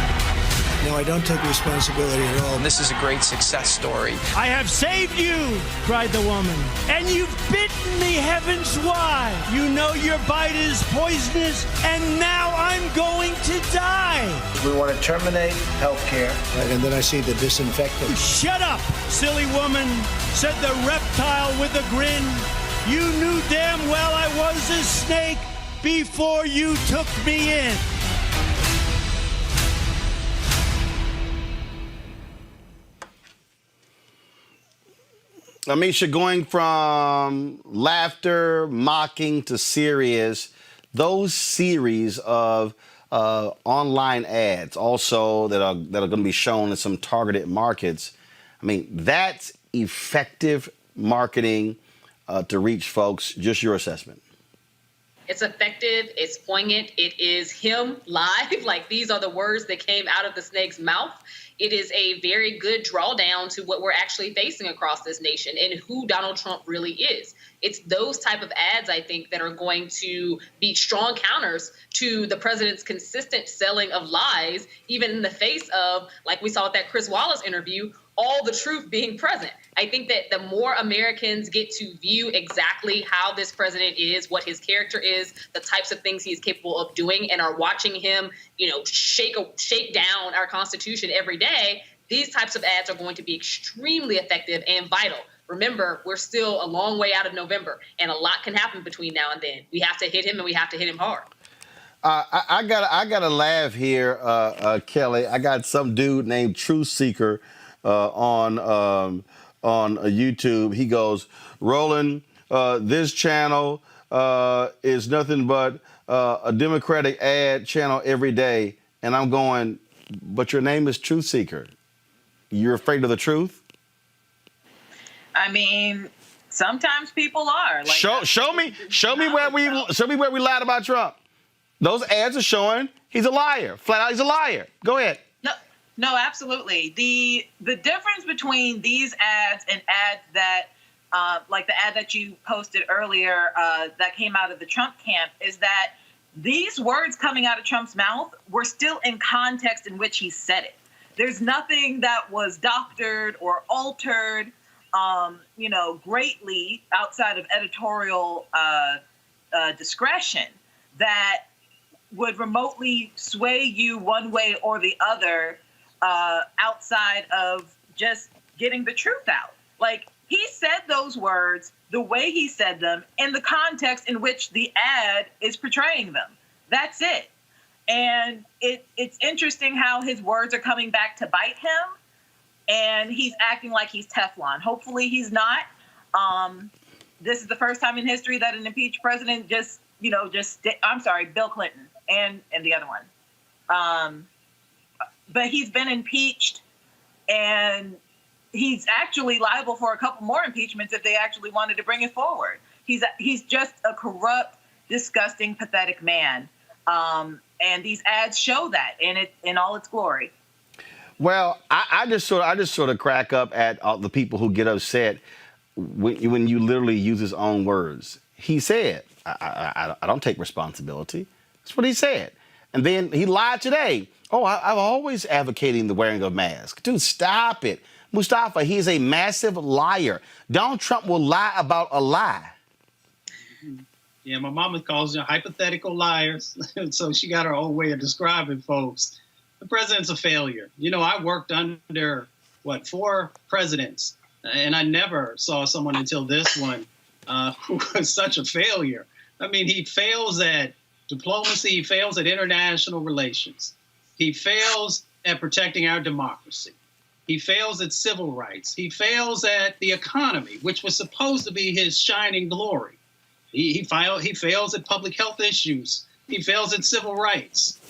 No, I don't take responsibility at all. And this is a great success story. I have saved you, cried the woman, and you've bitten me, heavens why? You know your bite is poisonous, and now I'm going to die. We want to terminate health care. And then I see the disinfectant. Shut up, silly woman, said the reptile with a grin. You knew damn well I was a snake before you took me in. Amisha, going from laughter, mocking to serious, those series of online ads also that are going to be shown in some targeted markets, I mean, that's effective marketing to reach folks. Just your assessment. It's effective. It's poignant. It is him live. Like, these are the words that came out of the snake's mouth. It is a very good drawdown to what we're actually facing across this nation and who Donald Trump really is. It's those type of ads, I think, that are going to be strong counters to the president's consistent selling of lies, even in the face of, like we saw with that Chris Wallace interview, all the truth being present. I think that the more Americans get to view exactly how this president is, what his character is, the types of things he's capable of doing, and are watching him, shake down our Constitution every day, these types of ads are going to be extremely effective and vital. Remember, we're still a long way out of November, and a lot can happen between now and then. We have to hit him, and we have to hit him hard. I got a laugh here, Kelly. I got some dude named Truth Seeker on YouTube. He goes, Roland, this channel is nothing but a Democratic ad channel every day. And I'm going, but your name is Truth Seeker. You're afraid of the truth? I mean, sometimes people are. Like, show me where we lied about Trump. Those ads are showing he's a liar. Flat out, he's a liar. Go ahead. No, absolutely. The difference between these ads and ads that, like the ad that you posted earlier that came out of the Trump camp, is that these words coming out of Trump's mouth were still in context in which he said it. There's nothing that was doctored or altered, greatly outside of editorial discretion that would remotely sway you one way or the other outside of just getting the truth out. Like, he said those words the way he said them in the context in which the ad is portraying them. That's it. And it's interesting how his words are coming back to bite him, and he's acting like he's Teflon. Hopefully he's not. This is the first time in history that an impeached president I'm sorry, Bill Clinton and the other one. But he's been impeached, and he's actually liable for a couple more impeachments if they actually wanted to bring it forward. He's just a corrupt, disgusting, pathetic man. And these ads show that in all its glory. Well, I just sort of crack up at all the people who get upset when you literally use his own words. He said, I don't take responsibility. That's what he said. And then he lied today. Oh, I'm always advocating the wearing of masks. Dude, stop it. Mustafa, he is a massive liar. Donald Trump will lie about a lie. Yeah, my mama calls them hypothetical liars. So she got her own way of describing folks. The president's a failure. I worked under, 4 presidents, and I never saw someone until this one who was such a failure. I mean, he fails at diplomacy. He fails at international relations. He fails at protecting our democracy. He fails at civil rights. He fails at the economy, which was supposed to be his shining glory. He fails at public health issues. He fails at civil rights.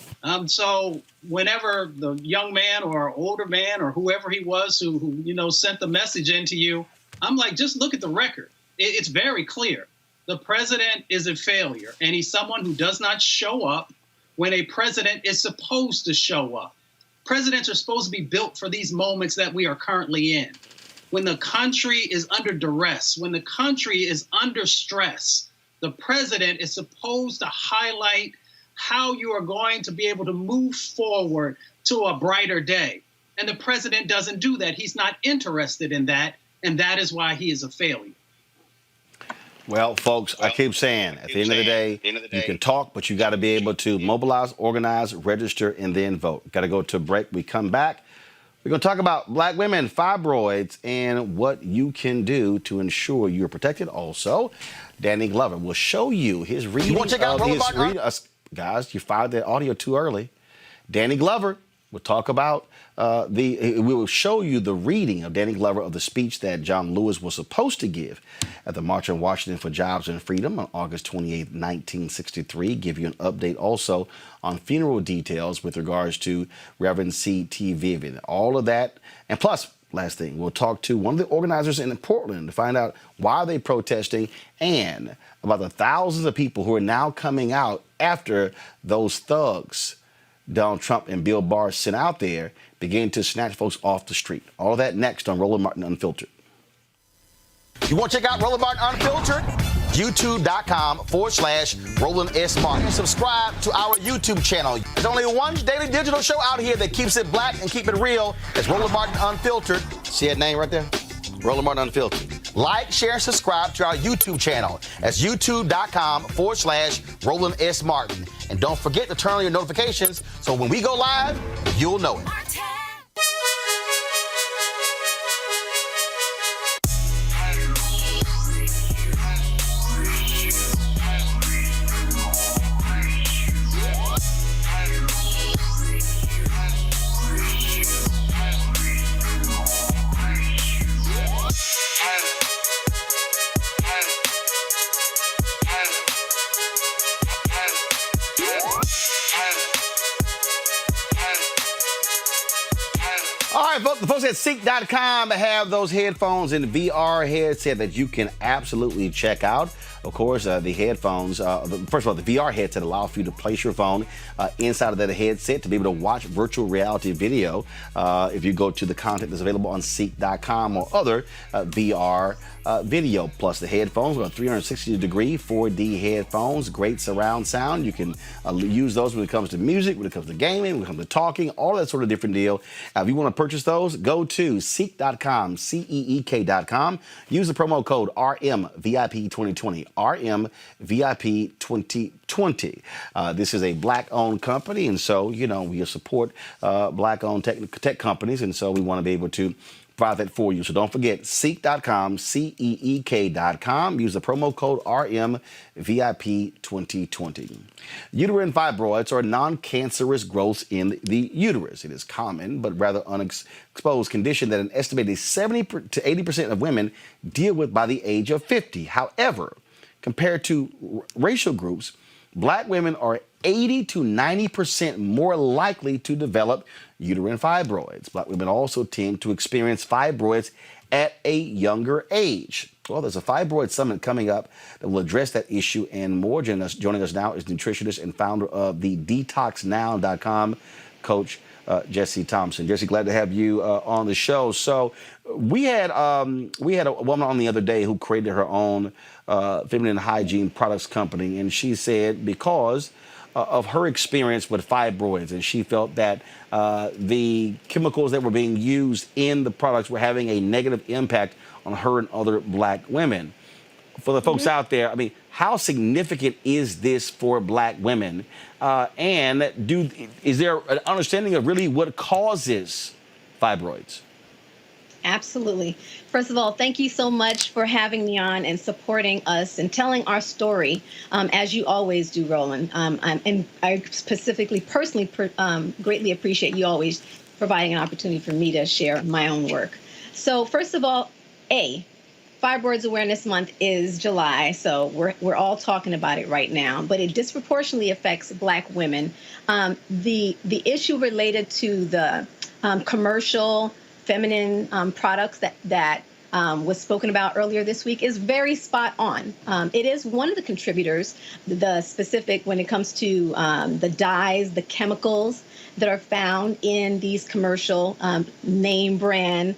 So whenever the young man or older man or whoever he was who sent the message into you, I'm like, just look at the record. It's very clear. The president is a failure, and he's someone who does not show up when a president is supposed to show up. Presidents are supposed to be built for these moments that we are currently in. When the country is under duress, when the country is under stress, the president is supposed to highlight how you are going to be able to move forward to a brighter day. And the president doesn't do that. He's not interested in that, and that is why he is a failure. Well, folks, I keep saying, at the end of the day, you can talk, but you got to be able to mobilize, organize, register, and then vote. Got to go to a break. We come back. We're going to talk about black women, fibroids, and what you can do to ensure you're protected. Also, Danny Glover will show you his reading of his guys, you fired the audio too early. Danny Glover will talk about we will show you the reading of Danny Glover of the speech that John Lewis was supposed to give at the March on Washington for Jobs and Freedom on August 28, 1963. Give you an update also on funeral details with regards to Reverend C.T. Vivian. All of that, and plus last thing, we'll talk to one of the organizers in Portland to find out why they're protesting and about the thousands of people who are now coming out after those thugs Donald Trump and Bill Barr sent out there began to snatch folks off the street. All of that next on Roland Martin Unfiltered. You want to check out Roland Martin Unfiltered? YouTube.com/Roland S. Martin. And subscribe to our YouTube channel. There's only one daily digital show out here that keeps it black and keep it real. It's Roland Martin Unfiltered. See that name right there? Roland Martin Unfiltered. Like, share, and subscribe to our YouTube channel. That's youtube.com/Roland S. Martin. And don't forget to turn on your notifications so when we go live, you'll know it. All right, folks, the folks at Ceek.com have those headphones and VR headset that you can absolutely check out. Of course, the headphones, first of all, the VR headset allows for you to place your phone inside of that headset to be able to watch virtual reality video if you go to the content that's available on Ceek.com or other VR video. Plus, the headphones are 360-degree 4D headphones, great surround sound. You can use those when it comes to music, when it comes to gaming, when it comes to talking, all that sort of different deal. If you want to purchase those, go to Ceek.com, CEEK.com. Use the promo code RMVIP2020. RMVIP2020. This is a black-owned company, and so, you know, we support black-owned tech companies, and so we want to be able to provide that for you. So don't forget, Ceek.com, CEEK.com. Use the promo code RMVIP2020. Uterine fibroids are non-cancerous growths in the uterus. It is common, but rather unexposed condition that an estimated 70 to 80% of women deal with by the age of 50. However, compared to racial groups, black women are 80 to 90% more likely to develop uterine fibroids. Black women also tend to experience fibroids at a younger age. Well, there's a fibroid summit coming up that will address that issue and more. Joining us now is nutritionist and founder of the DetoxNow.com, Coach Jesse Thompson. Jesse, glad to have you on the show. So we had a woman on the other day who created her own feminine hygiene products company, and she said because of her experience with fibroids, and she felt that the chemicals that were being used in the products were having a negative impact on her and other black women. For the folks out there, I mean, how significant is this for black women? And is there an understanding of really what causes fibroids? Absolutely. First of all, thank you so much for having me on and supporting us and telling our story, as you always do, Roland. And I personally greatly appreciate you always providing an opportunity for me to share my own work. So first of all, Fibroids Awareness Month is July, so we're all talking about it right now, but it disproportionately affects black women. The issue related to the commercial feminine products that was spoken about earlier this week is very spot on. It is one of the contributors, the specific when it comes to the dyes, the chemicals that are found in these commercial name brand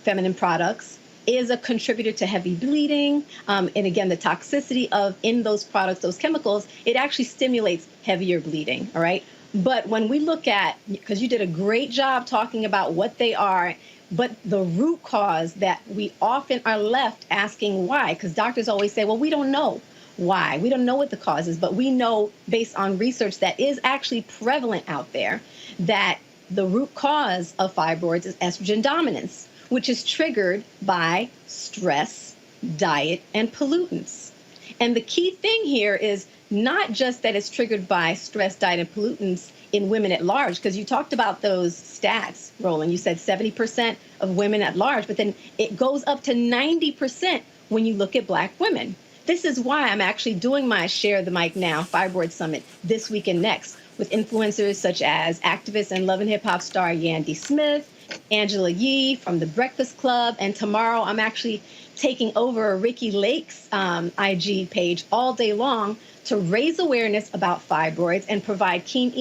feminine products is a contributor to heavy bleeding. And again, the toxicity in those products, those chemicals, it actually stimulates heavier bleeding, all right? But when we look at, because you did a great job talking about what they are, but the root cause that we often are left asking why, because doctors always say, well, we don't know why. We don't know what the cause is, but we know based on research that is actually prevalent out there that the root cause of fibroids is estrogen dominance, which is triggered by stress, diet, and pollutants. And the key thing here is not just that it's triggered by stress, diet, and pollutants in women at large, because you talked about those stats, Roland. You said 70% of women at large, but then it goes up to 90% when you look at black women. This is why I'm actually doing my Share the Mic Now Fibroid Summit this week and next with influencers such as activist and Love and Hip Hop star Yandy Smith, Angela Yee from The Breakfast Club. And tomorrow I'm actually taking over Ricky Lake's IG page all day long to raise awareness about fibroids and provide keen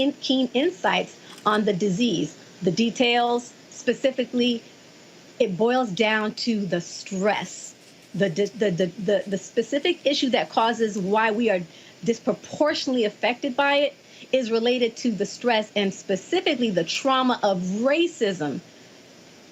insights on the disease. The details, specifically, it boils down to the stress, the specific issue that causes why we are disproportionately affected by it is related to the stress and specifically the trauma of racism.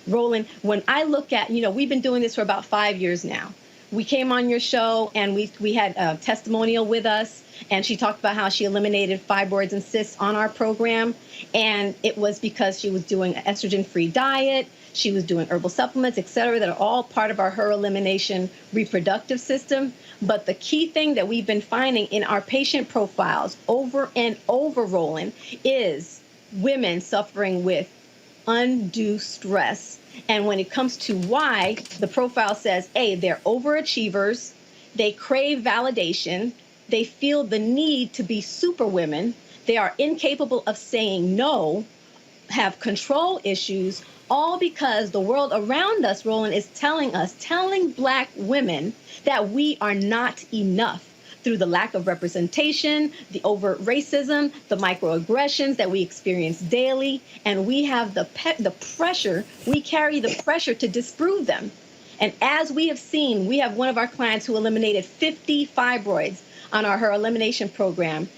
Roland, when I look at, we've been doing this for about 5 years now. We came on your show and we had a testimonial with us, and she talked about how she eliminated fibroids and cysts on our program. And it was because she was doing an estrogen-free diet. She was doing herbal supplements, et cetera, that are all part of her elimination reproductive system. But the key thing that we've been finding in our patient profiles over and over, Roland, is women suffering with undue stress. And when it comes to why, the profile says, A, they're overachievers, they crave validation, they feel the need to be superwomen, they are incapable of saying no, have control issues, all because the world around us, Roland, is telling Black women that we are not enough through the lack of representation, the overt racism, the microaggressions that we experience daily, and we have the pressure, we carry the pressure to disprove them. And as we have seen, we have one of our clients who eliminated 50 fibroids on her elimination program,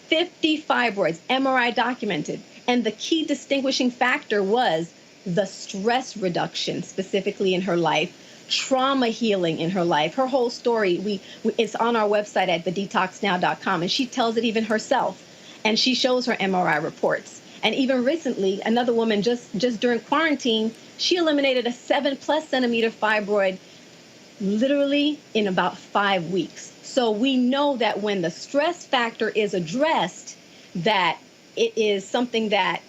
50 fibroids, MRI documented. And the key distinguishing factor was the stress reduction, specifically in her life, trauma healing in her life. Her whole story, it's on our website at thedetoxnow.com, and she tells it even herself. And she shows her MRI reports. And even recently, another woman just during quarantine, she eliminated a 7+ centimeter fibroid literally in about 5 weeks. So we know that when the stress factor is addressed, that it is something that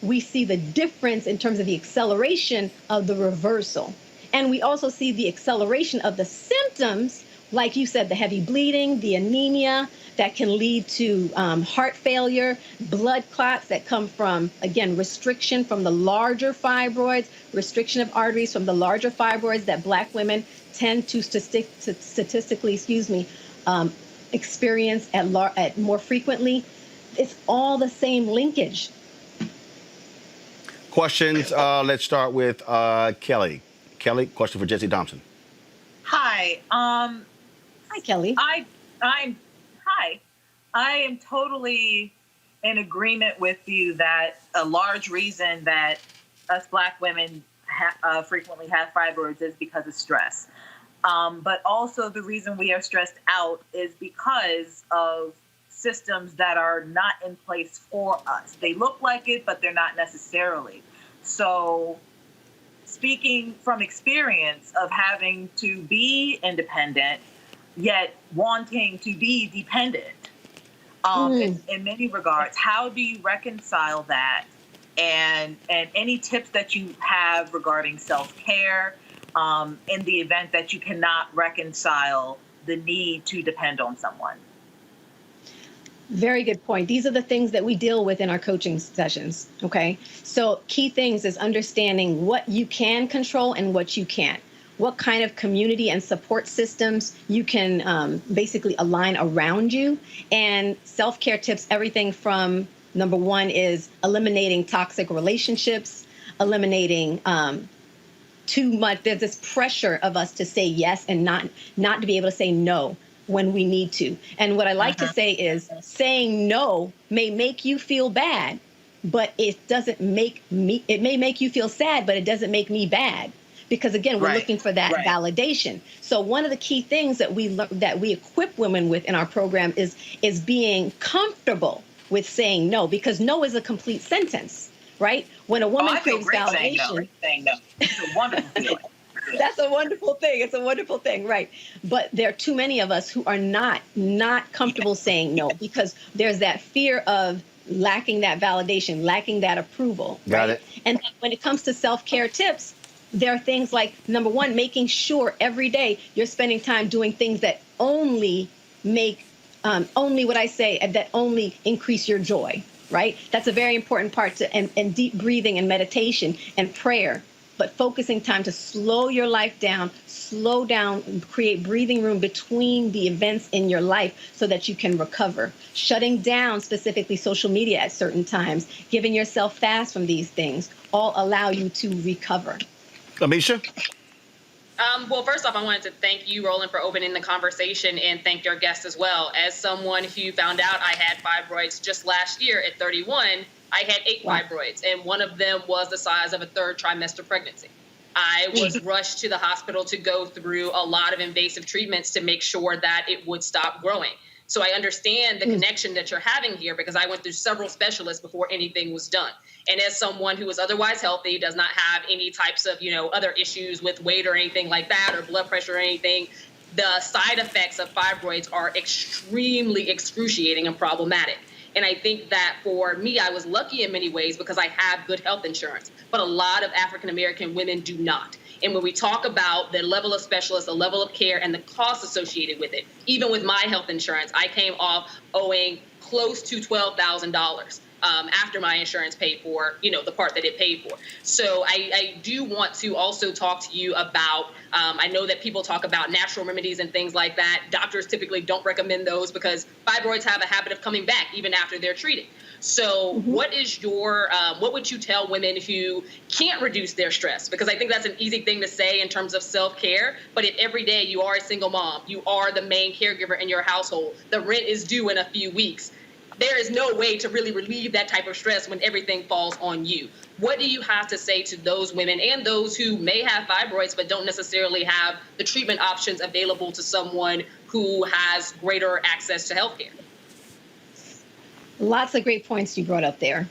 we see the difference in terms of the acceleration of the reversal. And we also see the acceleration of the symptoms, like you said, the heavy bleeding, the anemia that can lead to heart failure, blood clots that come from, again, restriction from the larger fibroids, restriction of arteries from the larger fibroids that Black women tend to statistically, experience at more frequently. It's all the same linkage. Questions. Let's start with Kelly. Kelly, question for Jesse Thompson. Hi. Hi, Kelly. I am totally in agreement with you that a large reason that us Black women frequently have fibroids is because of stress. But also the reason we are stressed out is because of systems that are not in place for us. They look like it, but they're not necessarily. So speaking from experience of having to be independent, yet wanting to be dependent, in many regards, how do you reconcile that? And any tips that you have regarding self-care in the event that you cannot reconcile the need to depend on someone? Very good point. These are the things that we deal with in our coaching sessions, okay? So key things is understanding what you can control and what you can't. What kind of community and support systems you can basically align around you. And self-care tips, everything from number one is eliminating toxic relationships, eliminating too much. There's this pressure of us to say yes and not to be able to say no when we need to. And what I like to say is saying no may make you feel bad, but it doesn't make me, it may make you feel sad, but it doesn't make me bad. Because again, we're looking for that validation. So one of the key things that we equip women with in our program is being comfortable with saying no, because no is a complete sentence, right? When a woman craves validation, saying no. It's a wonderful feeling. That's a wonderful thing. It's a wonderful thing, right? But there are too many of us who are not comfortable saying no, because there's that fear of lacking that validation, lacking that approval. Got it. And when it comes to self-care tips, there are things like, number one, making sure every day you're spending time doing things that only make, that only increase your joy. right? That's a very important part and deep breathing and meditation and prayer, but focusing time to slow your life down, slow down, and create breathing room between the events in your life so that you can recover. Shutting down specifically social media at certain times, giving yourself fast from these things, all allow you to recover. Amisha? Well, first off, I wanted to thank you, Roland, for opening the conversation and thank your guests as well. As someone who found out I had fibroids just last year at 31, I had 8 fibroids, and one of them was the size of a 3rd trimester pregnancy. I was rushed to the hospital to go through a lot of invasive treatments to make sure that it would stop growing. So I understand the connection that you're having here because I went through several specialists before anything was done. And as someone who is otherwise healthy, does not have any types of, other issues with weight or anything like that, or blood pressure or anything, the side effects of fibroids are extremely excruciating and problematic. And I think that for me, I was lucky in many ways because I have good health insurance, but a lot of African-American women do not. And when we talk about the level of specialists, the level of care, and the costs associated with it, even with my health insurance, I came off owing close to $12,000 after my insurance paid for, the part that it paid for. So I do want to also talk to you about, I know that people talk about natural remedies and things like that. Doctors typically don't recommend those because fibroids have a habit of coming back even after they're treated. So what is your, what would you tell women who can't reduce their stress? Because I think that's an easy thing to say in terms of self-care. But if every day you are a single mom, you are the main caregiver in your household, the rent is due in a few weeks, there is no way to really relieve that type of stress when everything falls on you. What do you have to say to those women and those who may have fibroids but don't necessarily have the treatment options available to someone who has greater access to healthcare? Lots of great points you brought up there.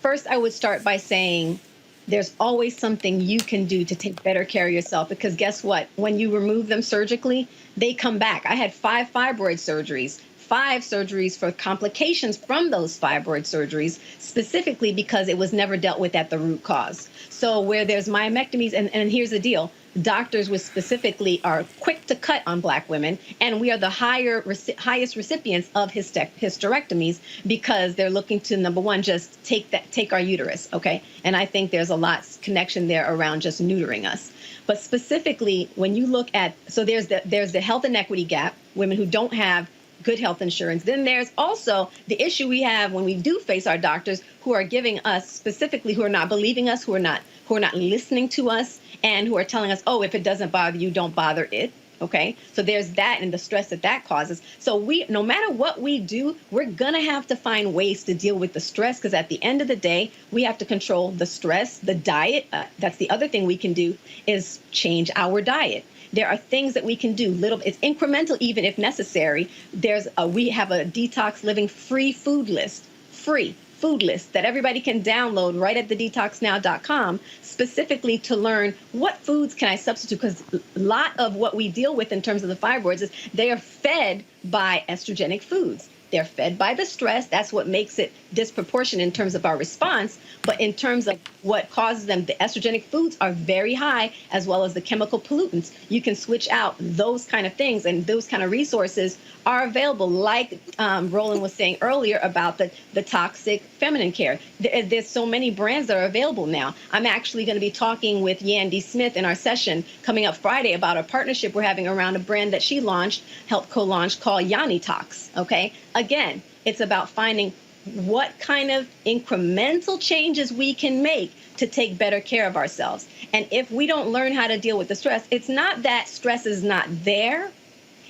First, I would start by saying there's always something you can do to take better care of yourself, because guess what? When you remove them surgically, they come back. I had 5 fibroid surgeries, 5 surgeries for complications from those fibroid surgeries, specifically because it was never dealt with at the root cause. So where there's myomectomies, and here's the deal, doctors with specifically are quick to cut on Black women, and we are the highest recipients of hysterectomies because they're looking to, number one, just take our uterus, okay? And I think there's a lot connection there around just neutering us. But specifically, when you look at, so there's the health inequity gap, women who don't have good health insurance. Then there's also the issue we have when we do face our doctors who are giving us, specifically, who are not believing us, who are not listening to us, and who are telling us, oh, if it doesn't bother you, don't bother it. Okay, so there's that and the stress that causes. So no matter what we do, we're gonna have to find ways to deal with the stress, because at the end of the day, we have to control the stress, the diet. That's the other thing we can do, is change our diet. There are things that we can do. It's incremental, even if necessary. We have a detox living free food list that everybody can download right at thedetoxnow.com, specifically to learn what foods can I substitute, because a lot of what we deal with in terms of the fibroids is they are fed by estrogenic foods. They're fed by the stress. That's what makes it disproportionate in terms of our response. But in terms of what causes them, the estrogenic foods are very high, as well as the chemical pollutants. You can switch out those kind of things, and those kind of resources are available, like Roland was saying earlier about the toxic feminine care. There's so many brands that are available now. I'm actually going to be talking with Yandy Smith in our session coming up Friday about a partnership we're having around a brand that she helped co-launch, called Yanni Tox. Okay, again, it's about finding what kind of incremental changes we can make to take better care of ourselves. And if we don't learn how to deal with the stress, it's not that stress is not there.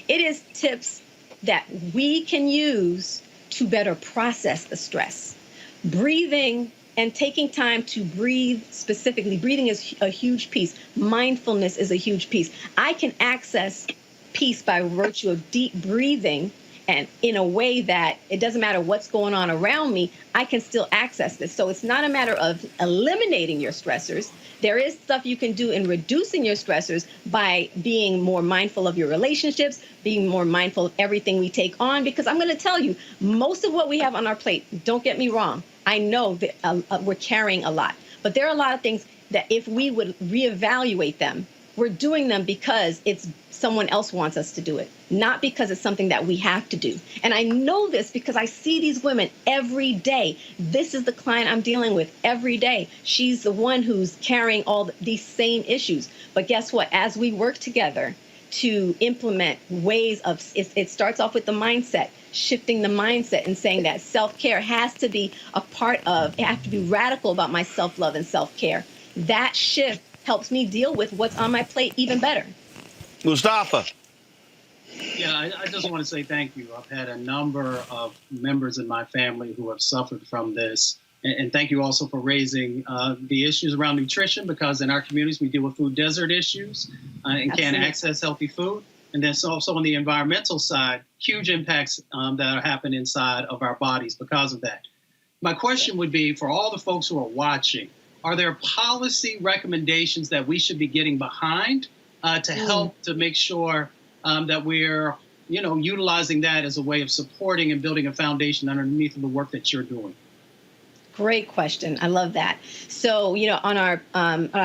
It is tips that we can use to better process the stress. Breathing and taking time to breathe specifically. Breathing is a huge piece. Mindfulness is a huge piece. I can access peace by virtue of deep breathing, and in a way that it doesn't matter what's going on around me, I can still access this. So it's not a matter of eliminating your stressors. There is stuff you can do in reducing your stressors by being more mindful of your relationships, being more mindful of everything we take on, because I'm going to tell you, most of what we have on our plate, don't get me wrong, I know that we're carrying a lot, but there are a lot of things that if we would reevaluate them, We're doing them because it's someone else wants us to do it, not because it's something that we have to do. And I know this because I see these women every day. This is the client I'm dealing with every day. She's the one who's carrying all these same issues. But guess what? As we work together to implement ways of, it starts off with the mindset, shifting the mindset and saying that self-care has to be a part of, I have to be radical about my self-love and self-care. That shift helps me deal with what's on my plate even better. Mustafa. Yeah, I just want to say thank you. I've had a number of members in my family who have suffered from this. And thank you also for raising the issues around nutrition, because in our communities we deal with food desert issues and can't access healthy food. And then also on the environmental side, huge impacts that are happening inside of our bodies because of that. My question would be, for all the folks who are watching, are there policy recommendations that we should be getting behind to help to make sure that we're, utilizing that as a way of supporting and building a foundation underneath of the work that you're doing? Great question. I love that. So, on our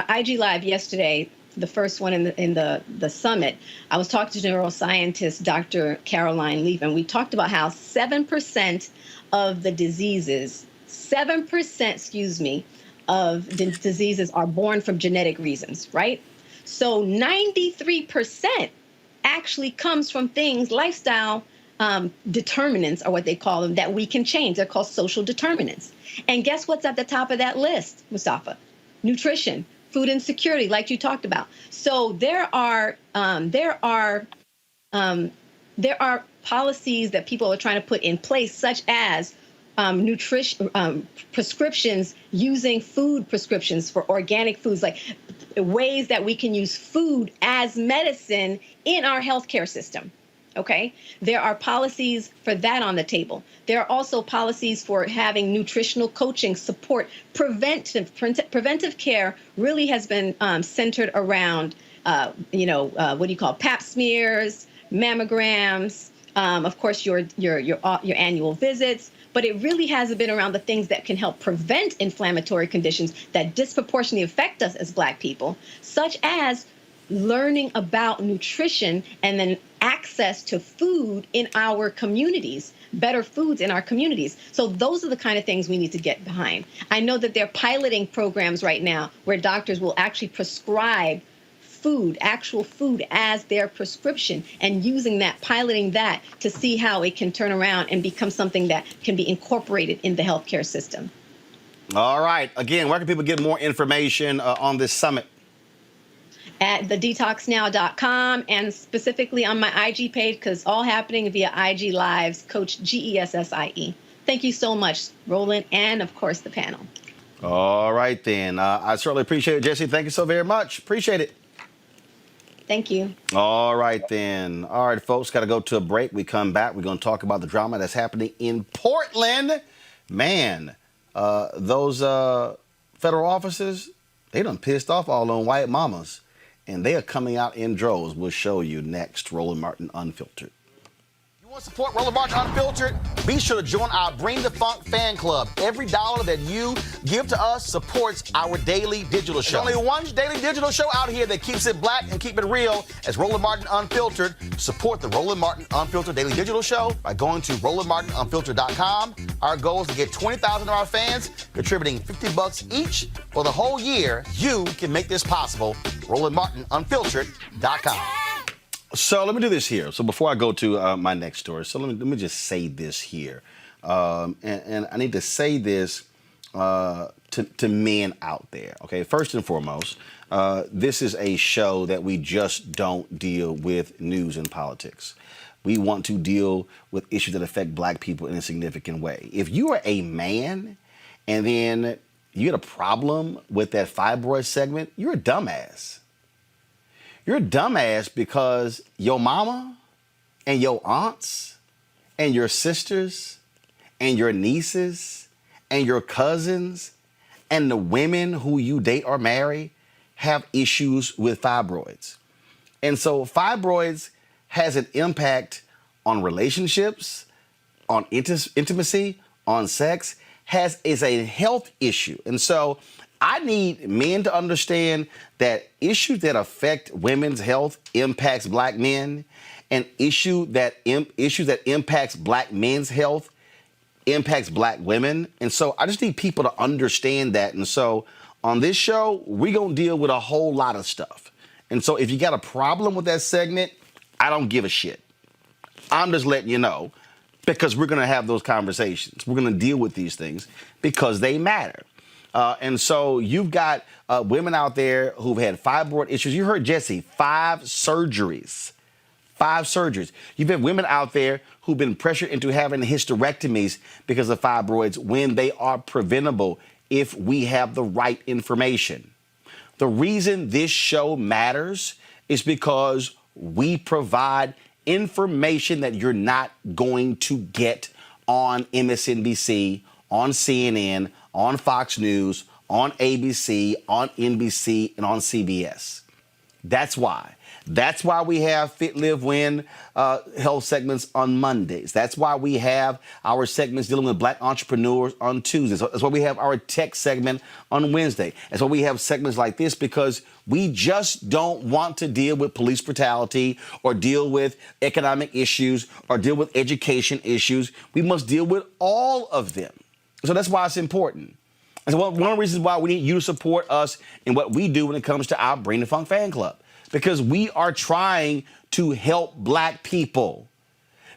IG Live yesterday, the first one in the summit, I was talking to neuroscientist Dr. Caroline Leaf, and we talked about how 7% of the diseases, 7%, of the diseases are born from genetic reasons, right? So 93% actually comes from things, lifestyle determinants are what they call them, that we can change. They're called social determinants. And guess what's at the top of that list, Mustafa? Nutrition, food insecurity, like you talked about. So there are policies that people are trying to put in place, such as nutrition prescriptions, using food prescriptions for organic foods, like ways that we can use food as medicine in our healthcare system. Okay, there are policies for that on the table. There are also policies for having nutritional coaching support. Preventive care really has been centered around, Pap smears, mammograms, of course, your annual visits. But it really hasn't been around the things that can help prevent inflammatory conditions that disproportionately affect us as Black people, such as learning about nutrition and then access to food in our communities, better foods in our communities. So those are the kind of things we need to get behind. I know that they're piloting programs right now where doctors will actually prescribe food, actual food, as their prescription, and using that, piloting that to see how it can turn around and become something that can be incorporated in the healthcare system. All right. Again, where can people get more information on this summit? At thedetoxnow.com, and specifically on my IG page, because all happening via IG Lives, Coach GESSIE. Thank you so much, Roland, and of course the panel. All right, then. I certainly appreciate it, Jesse. Thank you so very much. Appreciate it. Thank you. All right, then. All right, folks, got to go to a break. We come back. We're going to talk about the drama that's happening in Portland. Man, those federal officers, they done pissed off all on white mamas, and they are coming out in droves. We'll show you next. Roland Martin Unfiltered. You want to support Roland Martin Unfiltered? Be sure to join our Bring the Funk fan club. Every dollar that you give to us supports our daily digital show. There's only one daily digital show out here that keeps it black and keep it real as Roland Martin Unfiltered. Support the Roland Martin Unfiltered daily digital show by going to RolandMartinUnfiltered.com. Our goal is to get 20,000 of our fans contributing $50 each for the whole year. You can make this possible. RolandMartinUnfiltered.com. So let me do this here. So before I go to my next story, so let me just say this here. And I need to say this to men out there. Okay, first and foremost, this is a show that we just don't deal with news and politics. We want to deal with issues that affect Black people in a significant way. If you are a man and then you get a problem with that fibroid segment, you're a dumbass. You're a dumbass because your mama and your aunts and your sisters and your nieces and your cousins and the women who you date or marry have issues with fibroids. And so fibroids has an impact on relationships, on intimacy, on sex, is a health issue. And so I need men to understand that issues that affect women's health impacts black men, and issues that impacts black men's health impacts black women. And so I just need people to understand that. And so on this show, we're going to deal with a whole lot of stuff. And so if you got a problem with that segment, I don't give a shit. I'm just letting you know, because we're going to have those conversations. We're going to deal with these things because they matter. And so you've got women out there who've had fibroid issues. You heard Jesse, 5 surgeries. 5 surgeries. You've had women out there who've been pressured into having hysterectomies because of fibroids when they are preventable if we have the right information. The reason this show matters is because we provide information that you're not going to get on MSNBC, on CNN, on Fox News, on ABC, on NBC, and on CBS. That's why. That's why we have Fit, Live, Win health segments on Mondays. That's why we have our segments dealing with black entrepreneurs on Tuesdays. That's why we have our tech segment on Wednesday. That's why we have segments like this, because we just don't want to deal with police brutality or deal with economic issues or deal with education issues. We must deal with all of them. So that's why it's important. And so one of the reasons why we need you to support us in what we do when it comes to our Bring the Funk fan club. Because we are trying to help black people.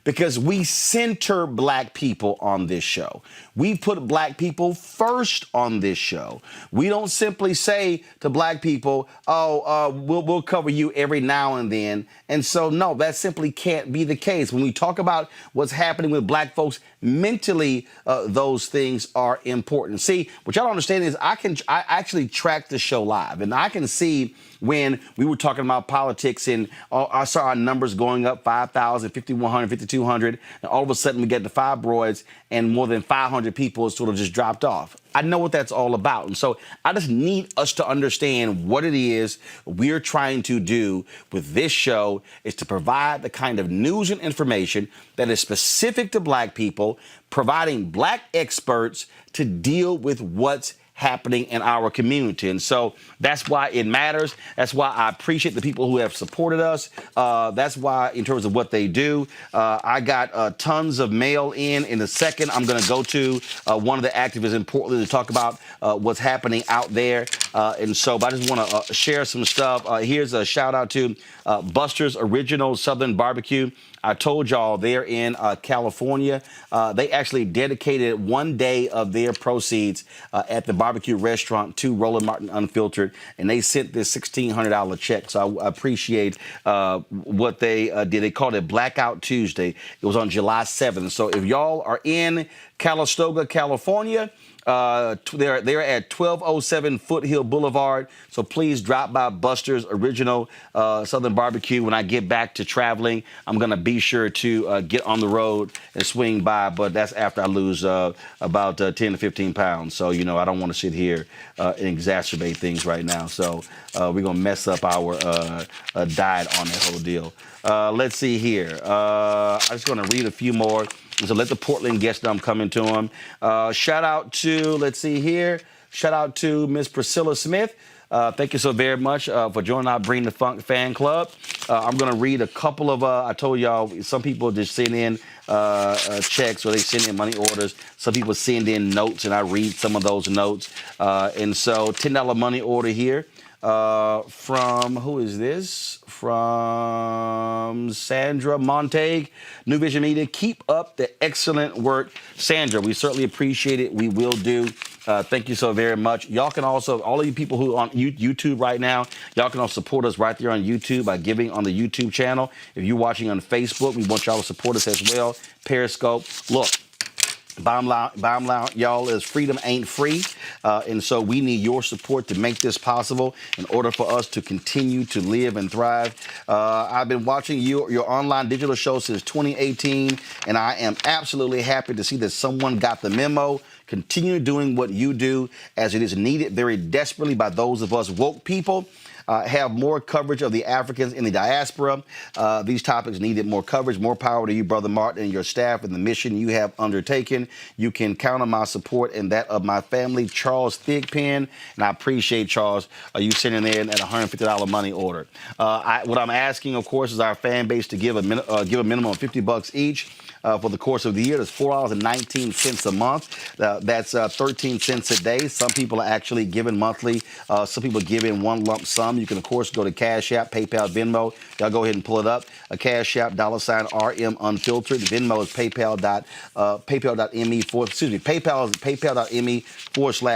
Because we center black people on this show. We put black people first on this show. We don't simply say to black people, we'll cover you every now and then. And so, no, that simply can't be the case. When we talk about what's happening with black folks mentally, those things are important. See, what y'all don't understand is I actually track the show live, and I can see when we were talking about politics and I saw our numbers going up 5,000, 5,100, 5,200, and all of a sudden we get the fibroids and more than 500 people sort of just dropped off. I know what that's all about. And so I just need us to understand what it is we're trying to do with this show is to provide the kind of news and information that is specific to black people, providing black experts to deal with what's happening in our community. And so that's why it matters. That's why I appreciate the people who have supported us. That's why, in terms of what they do, I got tons of mail in a second. I'm going to go to one of the activists in Portland to talk about what's happening out there. And so, but I just want to share some stuff. Here's a shout out to Buster's Original Southern Barbecue. I told y'all they're in California. They actually dedicated one day of their proceeds at the barbecue restaurant to Roland Martin Unfiltered, and they sent this $1,600 check. So I appreciate what they did. They called it Blackout Tuesday. It was on July 7th. So if y'all are in Calistoga, California, they're at 1207 Foothill Boulevard. So please drop by Buster's Original Southern Barbecue. When I get back to traveling, I'm going to be sure to get on the road and swing by. But that's after I lose about 10 to 15 pounds. So, you know, I don't want to sit here and exacerbate things right now. So we're going to mess up our diet on that whole deal. Let's see here. I'm just going to read a few more. So let the Portland guests know I'm coming to them. Shout out to, let's see here. Shout out to Miss Priscilla Smith. Thank you so very much for joining our Bring the Funk fan club. I'm going to read a couple of, I told y'all, some people just send in checks or they send in money orders. Some people send in notes, and I read some of those notes. And so $10 money order here. From, who is this? From Sandra Montague, New Vision Media. Keep up the excellent work. Sandra, we certainly appreciate it. We will do. Thank you so very much. Y'all can also, all of you people who are on YouTube right now, y'all can also support us right there on YouTube by giving on the YouTube channel. If you're watching on Facebook, we want y'all to support us as well. Periscope. Look. Bottom line, y'all, is freedom ain't free. And so we need your support to make this possible in order for us to continue to live and thrive. I've been watching your online digital show since 2018, and I am absolutely happy to see that someone got the memo. Continue doing what you do, as it is needed very desperately by those of us woke people. have more coverage of the Africans in the diaspora. These topics needed more coverage. More power to you, Brother Martin, and your staff and the mission you have undertaken. You can count on my support and that of my family, Charles Thigpen. And I appreciate, Charles, you sending in at $150 money order. What I'm asking, of course, is our fan base to give a minimum of $50 each. For the course of the year. That's $4.19 a month. That's 13 cents a day. Some people are actually giving monthly. Some people give in one lump sum. You can, of course, go to Cash App, PayPal, Venmo. Y'all go ahead and pull it up. Cash App, $RM Unfiltered. Venmo is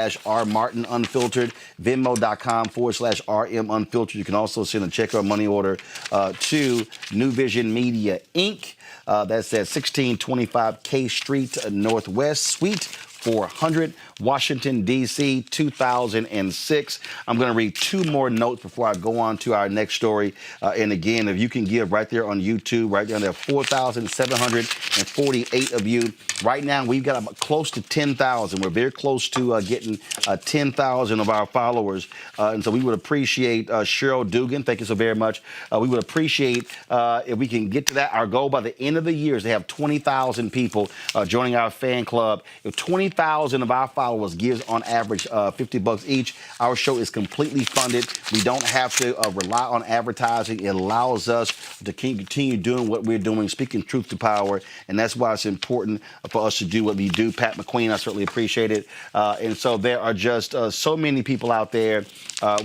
paypal.me/R Martin Unfiltered. Venmo.com/RM Unfiltered. You can also send a check or money order to New Vision Media, Inc. That's at 1625 K Street Northwest, Suite 400, Washington, D.C., 2006. I'm going to read two more notes before I go on to our next story. And again, if you can give right there on YouTube, right there, there are 4,748 of you. Right now, we've got close to 10,000. We're very close to getting 10,000 of our followers. And so we would appreciate Cheryl Dugan. Thank you so very much. We would appreciate if we can get to that. Our goal by the end of the year is to have 20,000 people joining our fan club. If 20,000 of our followers gives on average $50 each, our show is completely funded. We don't have to rely on advertising. It allows us to continue doing what we're doing, speaking truth to power, and that's why it's important for us to do what we do. Pat McQueen, I certainly appreciate it. And so there are just so many people out there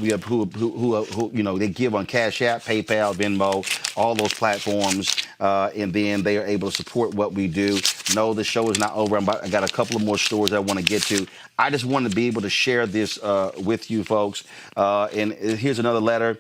we have who you know, they give on Cash App, PayPal, Venmo, all those platforms, and then they are able to support what we do. No, the show is not over. I got a couple of more stories I want to get to. I just wanted to be able to share this with you folks. And here's another letter.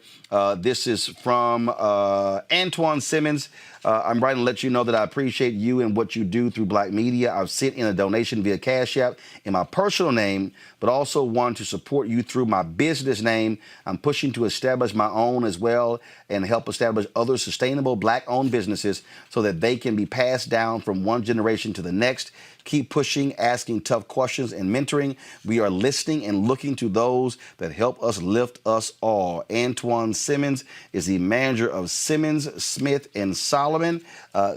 This is from Antoine Simmons. I'm writing to let you know that I appreciate you and what you do through Black media. I've sent in a donation via Cash App in my personal name, but also want to support you through my business name. I'm pushing to establish my own as well and help establish other sustainable Black-owned businesses so that they can be passed down from one generation to the next. Keep pushing, asking tough questions, and mentoring. We are listening and looking to those that help us lift us all. Antoine Simmons is the manager of Simmons, Smith, and Solomon.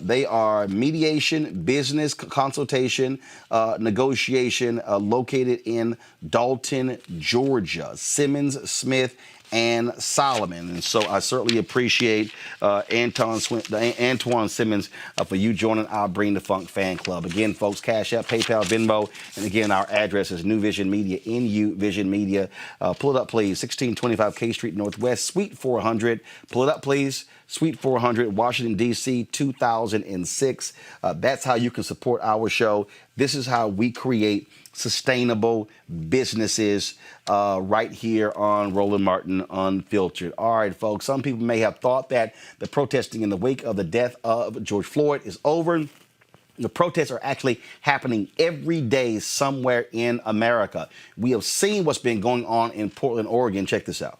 They are mediation, business consultation, negotiation located in Dalton, Georgia. Simmons, Smith, and Solomon. And so I certainly appreciate Antoine Simmons for you joining our Bring the Funk fan club. Again, folks, Cash App, PayPal, Venmo, and again, our address is New Vision Media, NU Vision Media. Pull it up, please. 1625 K Street Northwest, Suite 400. Pull it up, please. Suite 400, Washington, D.C., 2006. That's how you can support our show. This is how we create sustainable businesses right here on Roland Martin Unfiltered. All right, folks, some people may have thought that the protesting in the wake of the death of George Floyd is over. The protests are actually happening every day somewhere in America. We have seen what's been going on in Portland, Oregon. Check this out.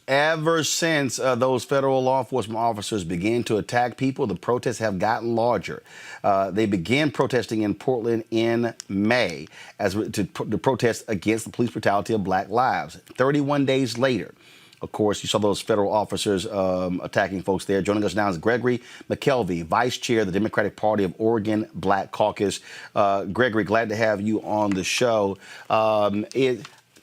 Ever since those federal law enforcement officers began to attack people, the protests have gotten larger. They began protesting in Portland in May to protest against the police brutality of Black lives. 31 days later, of course, you saw those federal officers attacking folks there. Joining us now is Gregory McKelvey, Vice Chair of the Democratic Party of Oregon Black Caucus. Gregory, glad to have you on the show.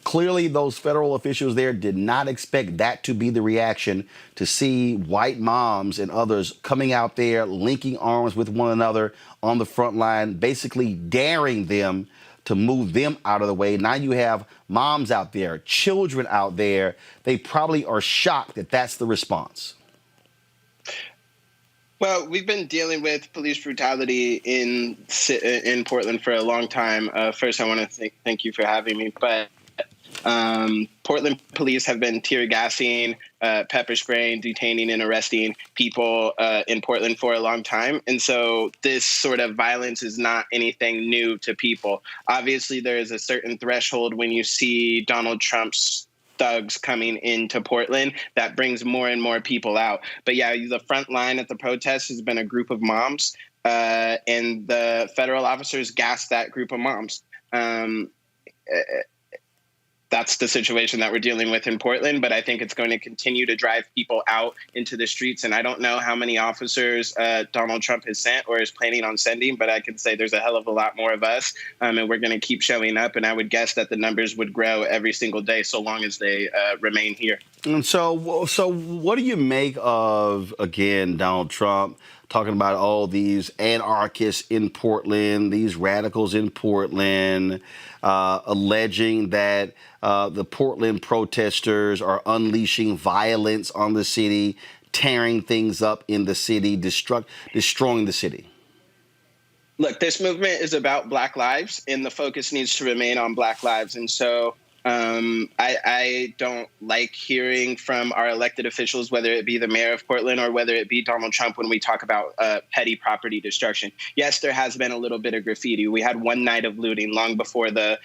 Clearly, those federal officials there did not expect that to be the reaction, to see white moms and others coming out there, linking arms with one another on the front line, basically daring them to move them out of the way. Now you have moms out there, children out there. They probably are shocked that that's the response. Well, we've been dealing with police brutality in Portland for a long time. First, I want to thank you for having me. But Portland police have been tear gassing, pepper spraying, detaining and arresting people in Portland for a long time. And so this sort of violence is not anything new to people. Obviously, there is a certain threshold when you see Donald Trump's thugs coming into Portland that brings more and more people out. But yeah, the front line at the protest has been a group of moms, and the federal officers gassed that group of moms. That's the situation that we're dealing with in Portland, but I think it's going to continue to drive people out into the streets. And I don't know how many officers Donald Trump has sent or is planning on sending, but I can say there's a hell of a lot more of us, and we're going to keep showing up. And I would guess that the numbers would grow every single day so long as they remain here. And so what do you make of, again, Donald Trump talking about all these anarchists in Portland, these radicals in Portland, alleging that the Portland protesters are unleashing violence on the city, tearing things up in the city, destroying the city? Look, this movement is about Black lives, and the focus needs to remain on Black lives. And so I don't like hearing from our elected officials, whether it be the mayor of Portland or whether it be Donald Trump, when we talk about petty property destruction. Yes, there has been a little bit of graffiti. We had one night of looting long before the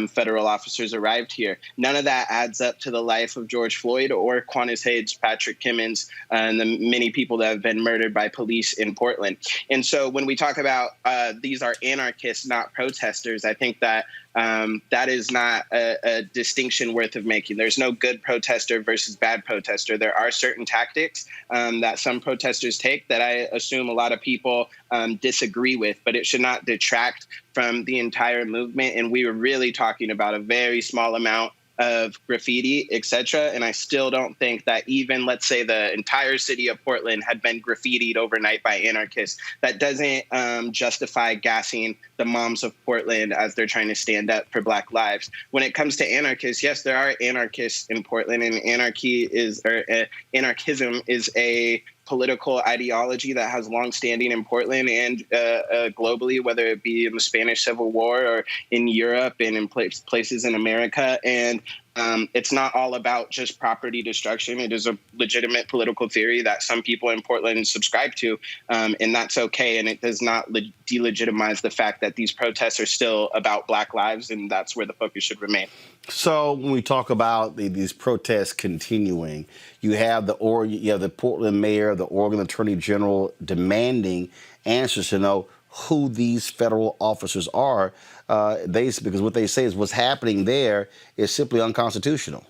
federal officers arrived here. None of that adds up to the life of George Floyd or Quantas Hayes, Patrick Kimmons, and the many people that have been murdered by police in Portland. And so when we talk about these are anarchists, not protesters, I think that that is not a distinction worth of making. There's no good protester versus bad protester. There are certain tactics that some protesters take that I assume a lot of people disagree with, but it should not detract from the entire movement. And we were really talking about a very small amount of graffiti, etc. And I still don't think that even, let's say, the entire city of Portland had been graffitied overnight by anarchists, that doesn't justify gassing the moms of Portland as they're trying to stand up for Black lives. When it comes to anarchists, yes, there are anarchists in Portland, and anarchism is a political ideology that has longstanding in Portland and globally, whether it be in the Spanish Civil War or in Europe and in places in America. And it's not all about just property destruction. It is a legitimate political theory that some people in Portland subscribe to, and that's okay. And it does not delegitimize the fact that these protests are still about Black lives, and that's where the focus should remain. So when we talk about these protests continuing, you have the Portland mayor, the Oregon attorney general demanding answers to know who these federal officers are. Because what they say is what's happening there is simply unconstitutional.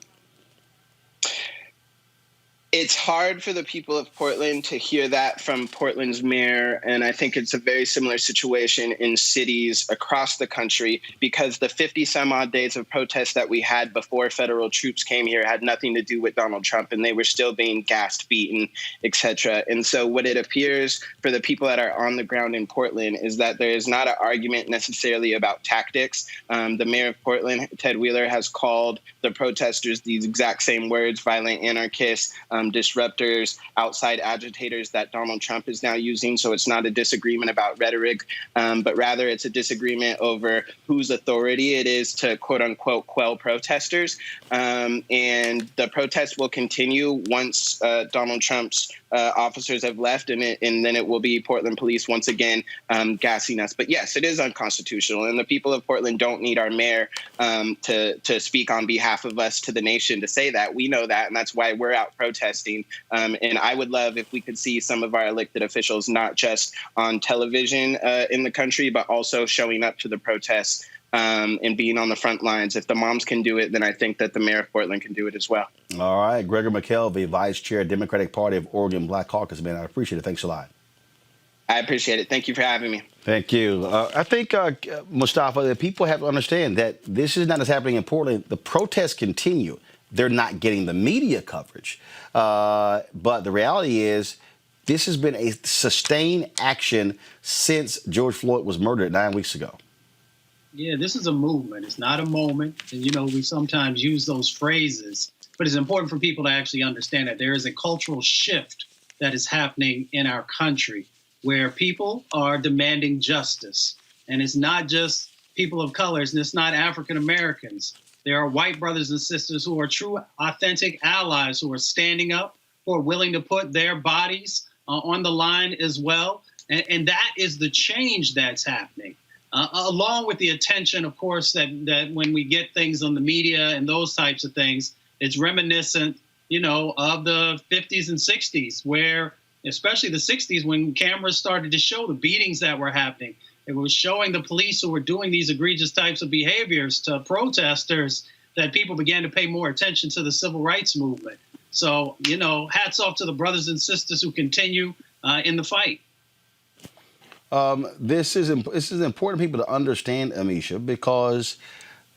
It's hard for the people of Portland to hear that from Portland's mayor, and I think it's a very similar situation in cities across the country, because the 50-some-odd days of protests that we had before federal troops came here had nothing to do with Donald Trump, and they were still being gassed, beaten, etc. And so what it appears for the people that are on the ground in Portland is that there is not an argument necessarily about tactics. The mayor of Portland, Ted Wheeler, has called the protesters these exact same words: violent anarchists, disruptors, outside agitators, that Donald Trump is now using. So it's not a disagreement about rhetoric, but rather it's a disagreement over whose authority it is to, quote unquote, quell protesters. And the protest will continue once Donald Trump's officers have left, and then it will be Portland police once again gassing us. But yes, it is unconstitutional, and the people of Portland don't need our mayor to speak on behalf of us to the nation to say that. We know that, and that's why we're out protesting. And I would love if we could see some of our elected officials not just on television in the country, but also showing up to the protests and being on the front lines. If the moms can do it, then I think that the mayor of Portland can do it as well. All right. Gregor McKelvey, Vice Chair, Democratic Party of Oregon Black Caucus, man. I appreciate it. Thanks a lot. I appreciate it. Thank you for having me. Thank you. I think, Mustafa, that people have to understand that this is not just happening in Portland. The protests continue. They're not getting the media coverage. But the reality is this has been a sustained action since George Floyd was murdered 9 weeks ago. Yeah, this is a movement. It's not a moment. And, you know, we sometimes use those phrases, but it's important for people to actually understand that there is a cultural shift that is happening in our country, where people are demanding justice. And it's not just people of colors, and it's not African Americans. There are white brothers and sisters who are true, authentic allies, who are standing up, who are willing to put their bodies on the line as well. And that is the change that's happening. Along with the attention, of course, that when we get things on the media and those types of things, it's reminiscent, you know, of the 50s and 60s, where especially the 60s, when cameras started to show the beatings that were happening. It was showing the police who were doing these egregious types of behaviors to protesters, that people began to pay more attention to the civil rights movement. So, you know, hats off to the brothers and sisters who continue in the fight. This is important for people to understand, Amisha, because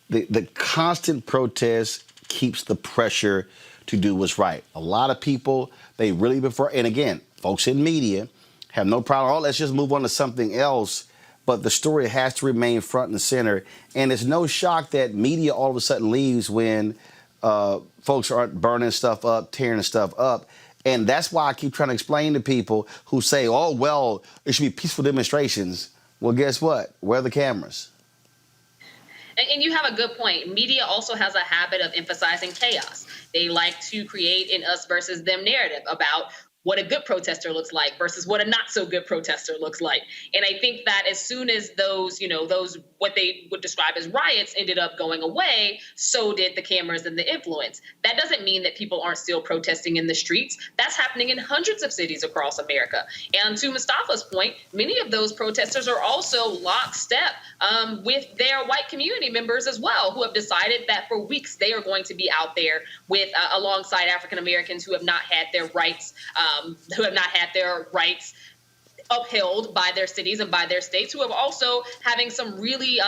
the constant protest keeps the pressure to do what's right. A lot of people, they really prefer, and again, folks in media have no problem. Oh, let's just move on to something else. But the story has to remain front and center. And it's no shock that media all of a sudden leaves when folks aren't burning stuff up, tearing stuff up. And that's why I keep trying to explain to people who say, oh, well, it should be peaceful demonstrations. Well, guess what? Where are the cameras? And you have a good point. Media also has a habit of emphasizing chaos. They like to create an us versus them narrative about what a good protester looks like versus what a not so good protester looks like. And I think that as soon as those, what they would describe as riots ended up going away, so did the cameras and the influence. That doesn't mean that people aren't still protesting in the streets. That's happening in hundreds of cities across America. And to Mustafa's point, many of those protesters are also lockstep with their white community members as well, who have decided that for weeks they are going to be out there with alongside African Americans who have not had their rights upheld by their cities and by their states, who have also having some really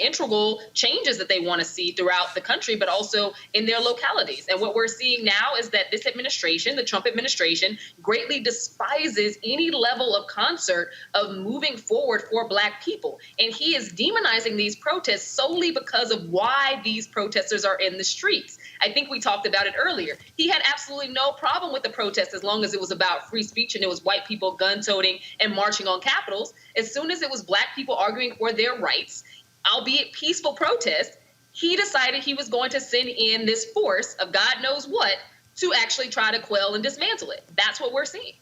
integral changes that they want to see throughout the country, but also in their localities. And what we're seeing now is that this administration, the Trump administration, greatly despises any level of concert of moving forward for Black people. And he is demonizing these protests solely because of why these protesters are in the streets. I think we talked about it earlier. He had absolutely no problem with the protest as long as it was about free speech and it was white people gun-toting and marching on capitals. As soon as it was Black people arguing for their rights, albeit peaceful protest, he decided he was going to send in this force of God knows what to actually try to quell and dismantle it. That's what we're seeing.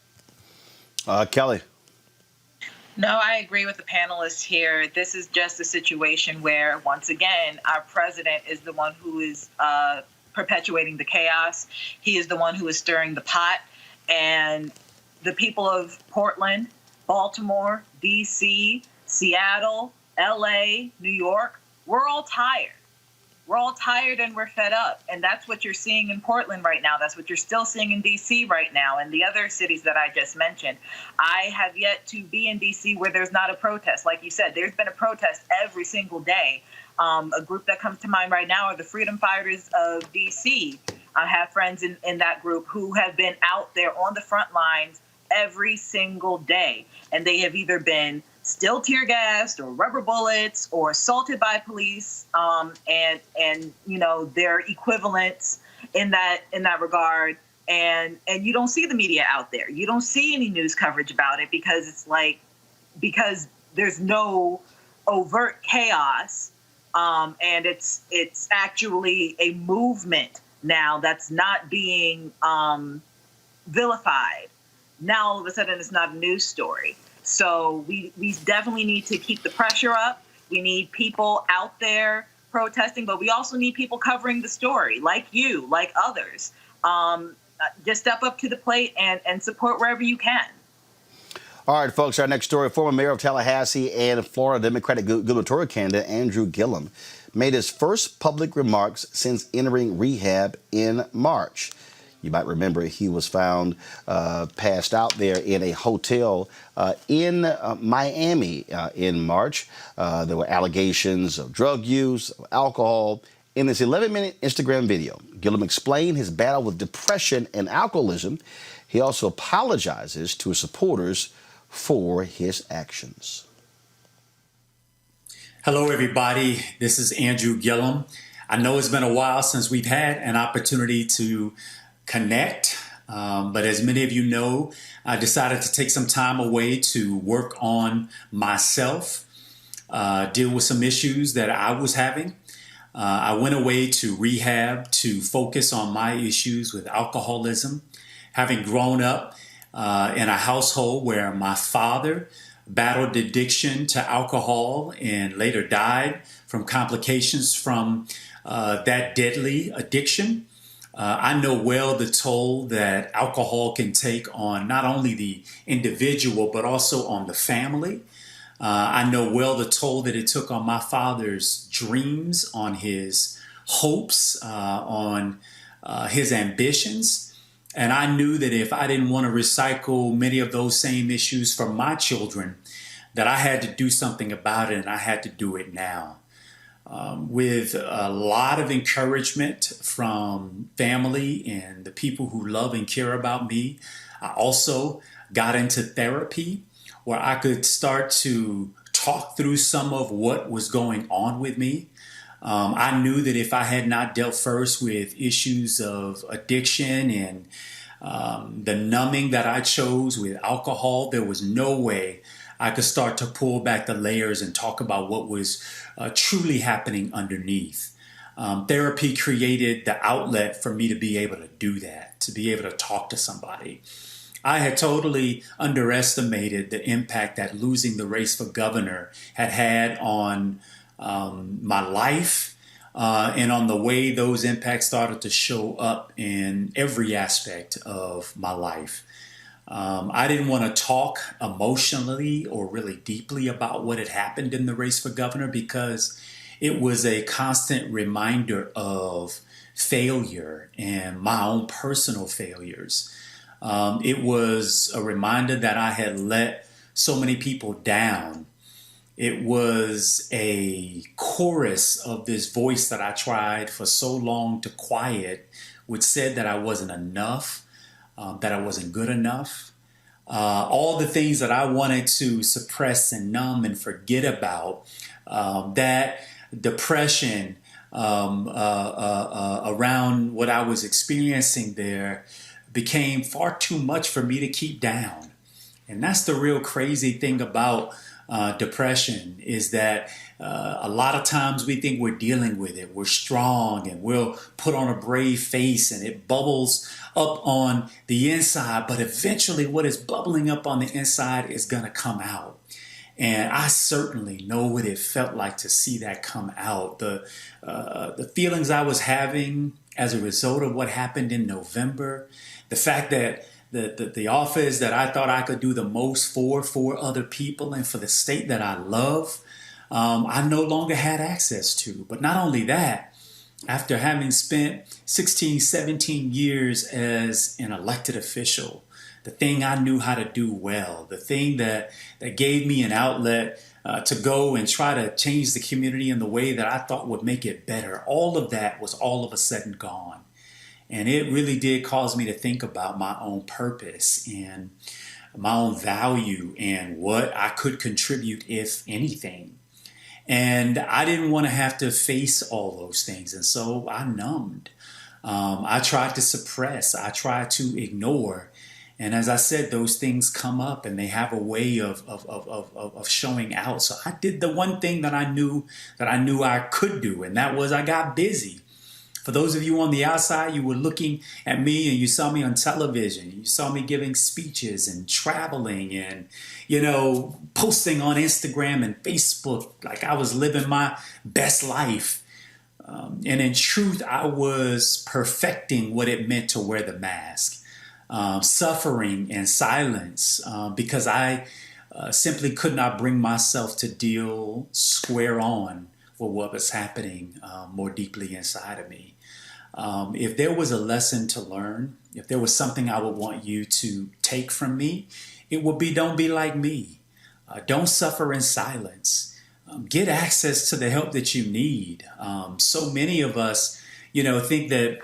Kelly. No, I agree with the panelists here. This is just a situation where, once again, our president is the one who is perpetuating the chaos. He is the one who is stirring the pot. And the people of Portland, Baltimore, D.C., Seattle, L.A., New York, we're all tired. We're all tired and we're fed up. And that's what you're seeing in Portland right now. That's what you're still seeing in D.C. right now and the other cities that I just mentioned. I have yet to be in D.C. where there's not a protest. Like you said, there's been a protest every single day. A group that comes to mind right now are the Freedom Fighters of D.C. I have friends in that group who have been out there on the front lines every single day. And they have either been still tear gassed or rubber bullets or assaulted by police and their equivalents in that regard. And you don't see the media out there. You don't see any news coverage about it because there's no overt chaos. And it's actually a movement now that's not being vilified. Now all of a sudden it's not a news story. So we definitely need to keep the pressure up. We need people out there protesting, but we also need people covering the story, like you, like others. Just step up to the plate and support wherever you can. All right, folks, our next story. Former mayor of Tallahassee and Florida Democratic gubernatorial candidate Andrew Gillum made his first public remarks since entering rehab in March. You might remember he was found passed out there in a hotel in Miami in March. There were allegations of drug use, of alcohol. In this 11-minute Instagram video, Gillum explained his battle with depression and alcoholism. He also apologizes to his supporters for his actions. Hello, everybody. This is Andrew Gillum. I know it's been a while since we've had an opportunity to connect, but as many of you know, I decided to take some time away to work on myself, deal with some issues that I was having. I went away to rehab to focus on my issues with alcoholism, having grown up in a household where my father battled addiction to alcohol and later died from complications from that deadly addiction. I know well the toll that alcohol can take on not only the individual, but also on the family. I know well the toll that it took on my father's dreams, on his hopes, on his ambitions. And I knew that if I didn't want to recycle many of those same issues for my children, that I had to do something about it, and I had to do it now. With a lot of encouragement from family and the people who love and care about me, I also got into therapy, where I could start to talk through some of what was going on with me. I knew that if I had not dealt first with issues of addiction and the numbing that I chose with alcohol, there was no way I could start to pull back the layers and talk about what was truly happening underneath. Therapy created the outlet for me to be able to do that, to be able to talk to somebody. I had totally underestimated the impact that losing the race for governor had on my life and on the way those impacts started to show up in every aspect of my life. I didn't want to talk emotionally or really deeply about what had happened in the race for governor because it was a constant reminder of failure and my own personal failures. It was a reminder that I had let so many people down. It was a chorus of this voice that I tried for so long to quiet, which said that I wasn't enough, that I wasn't good enough. All the things that I wanted to suppress and numb and forget about, that depression around what I was experiencing there became far too much for me to keep down. And that's the real crazy thing about depression is that a lot of times we think we're dealing with it. We're strong and we'll put on a brave face and it bubbles up on the inside. But eventually what is bubbling up on the inside is going to come out. And I certainly know what it felt like to see that come out. The feelings I was having as a result of what happened in November, the fact that the office that I thought I could do the most for other people and for the state that I love, I no longer had access to. But not only that, after having spent 16, 17 years as an elected official, the thing I knew how to do well, the thing that gave me an outlet to go and try to change the community in the way that I thought would make it better, all of that was all of a sudden gone. And it really did cause me to think about my own purpose and my own value and what I could contribute, if anything. And I didn't want to have to face all those things. And so I numbed. I tried to suppress. I tried to ignore. And as I said, those things come up and they have a way of showing out. So I did the one thing that I knew I could do, and that was I got busy. For those of you on the outside, you were looking at me and you saw me on television. You saw me giving speeches and traveling and, posting on Instagram and Facebook like I was living my best life. And in truth, I was perfecting what it meant to wear the mask, suffering in silence because I simply could not bring myself to deal square on with what was happening more deeply inside of me. If there was a lesson to learn, if there was something I would want you to take from me, it would be don't be like me. Don't suffer in silence. Get access to the help that you need. So many of us, think that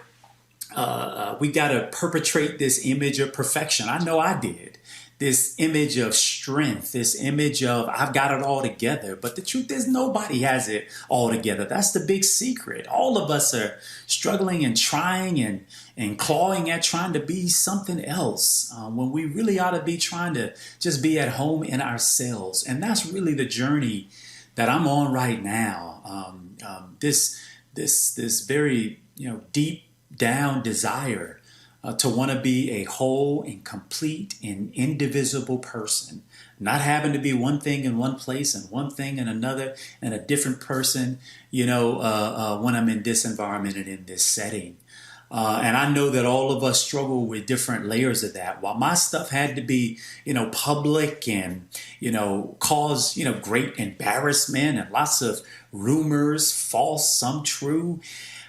we got to perpetrate this image of perfection. I know I did. This image of strength, this image of I've got it all together. But the truth is nobody has it all together. That's the big secret. All of us are struggling and trying and clawing at trying to be something else when we really ought to be trying to just be at home in ourselves. And that's really the journey that I'm on right now. This very deep down desire to want to be a whole and complete and indivisible person, not having to be one thing in one place and one thing in another and a different person, when I'm in this environment and in this setting. And I know that all of us struggle with different layers of that. While my stuff had to be, public and, cause, great embarrassment and lots of rumors, false, some true.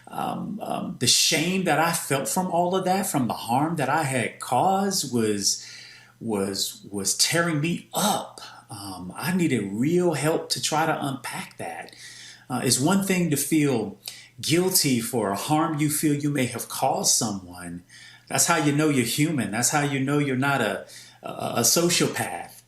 The shame that I felt from all of that, from the harm that I had caused was tearing me up. I needed real help to try to unpack that. It's one thing to feel guilty for a harm you feel you may have caused someone. That's how you know you're human. That's how you know you're not a sociopath.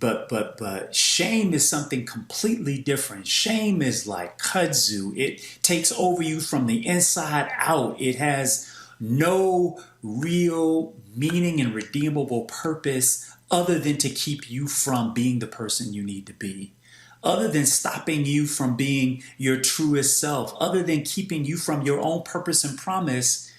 But shame is something completely different. Shame is like kudzu. It takes over you from the inside out. It has no real meaning and redeemable purpose other than to keep you from being the person you need to be, other than stopping you from being your truest self, other than keeping you from your own purpose and promise.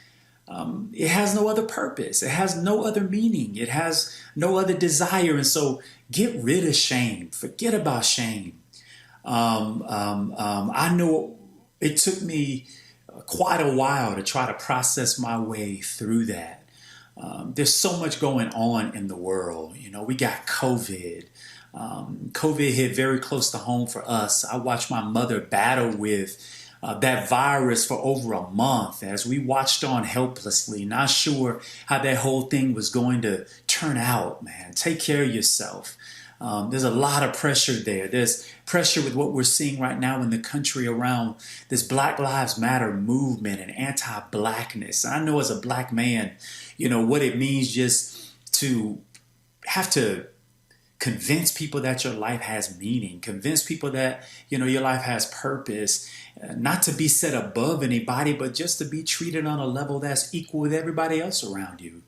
It has no other purpose. It has no other meaning. It has no other desire. And so get rid of shame. Forget about shame. I know it took me quite a while to try to process my way through that. There's so much going on in the world. We got COVID. COVID hit very close to home for us. I watched my mother battle with that virus for over a month as we watched on helplessly, not sure how that whole thing was going to turn out, man. Take care of yourself. There's a lot of pressure there. There's pressure with what we're seeing right now in the country around this Black Lives Matter movement and anti-blackness. And I know as a black man, what it means just to have to convince people that your life has meaning, convince people that, your life has purpose, not to be set above anybody, but just to be treated on a level that's equal with everybody else around you.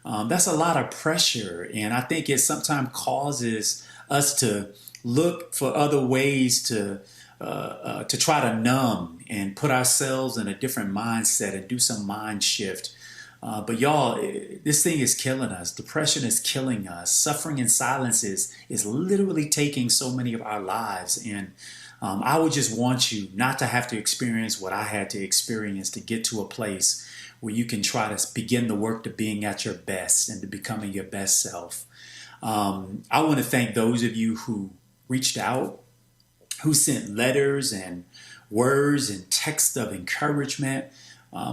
That's a lot of pressure. And I think it sometimes causes us to look for other ways to try to numb and put ourselves in a different mindset and do some mind shift. But y'all, this thing is killing us. Depression is killing us. Suffering in silence is literally taking so many of our lives. And I would just want you not to have to experience what I had to experience to get to a place where you can try to begin the work to being at your best and to becoming your best self. I want to thank those of you who reached out, who sent letters and words and texts of encouragement.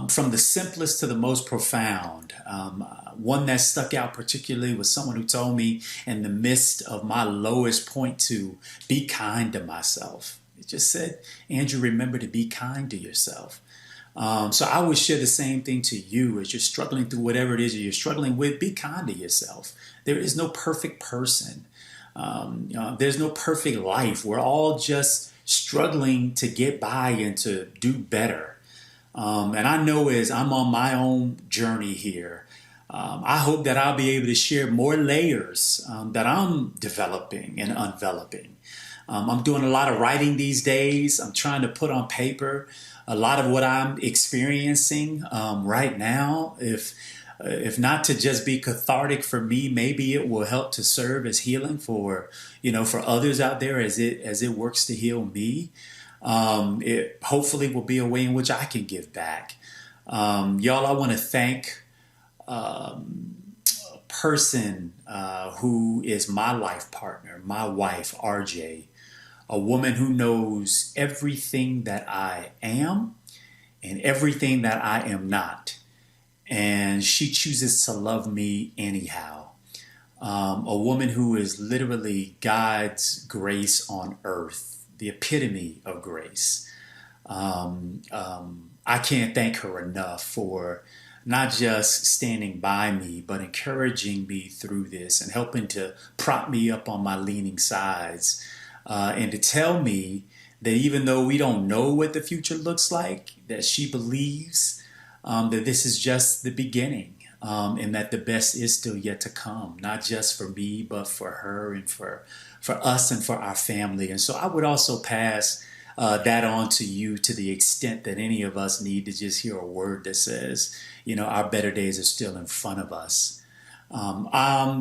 From the simplest to the most profound. One that stuck out particularly was someone who told me in the midst of my lowest point to be kind to myself. It just said, Andrew, remember to be kind to yourself. So I would share the same thing to you as you're struggling through whatever it is you're struggling with. Be kind to yourself. There is no perfect person. There's no perfect life. We're all just struggling to get by and to do better. And I know as I'm on my own journey here, I hope that I'll be able to share more layers that I'm developing and unveloping. I'm doing a lot of writing these days. I'm trying to put on paper a lot of what I'm experiencing right now. If not to just be cathartic for me, maybe it will help to serve as healing for others out there as it works to heal me. It hopefully will be a way in which I can give back. Y'all, I want to thank a person who is my life partner, my wife, RJ, a woman who knows everything that I am and everything that I am not. And she chooses to love me anyhow. A woman who is literally God's grace on earth, the epitome of grace. I can't thank her enough for not just standing by me, but encouraging me through this and helping to prop me up on my leaning sides, and to tell me that even though we don't know what the future looks like, that she believes that this is just the beginning, and that the best is still yet to come, not just for me, but for her and for us and for our family. And so I would also pass that on to you to the extent that any of us need to just hear a word that says, our better days are still in front of us.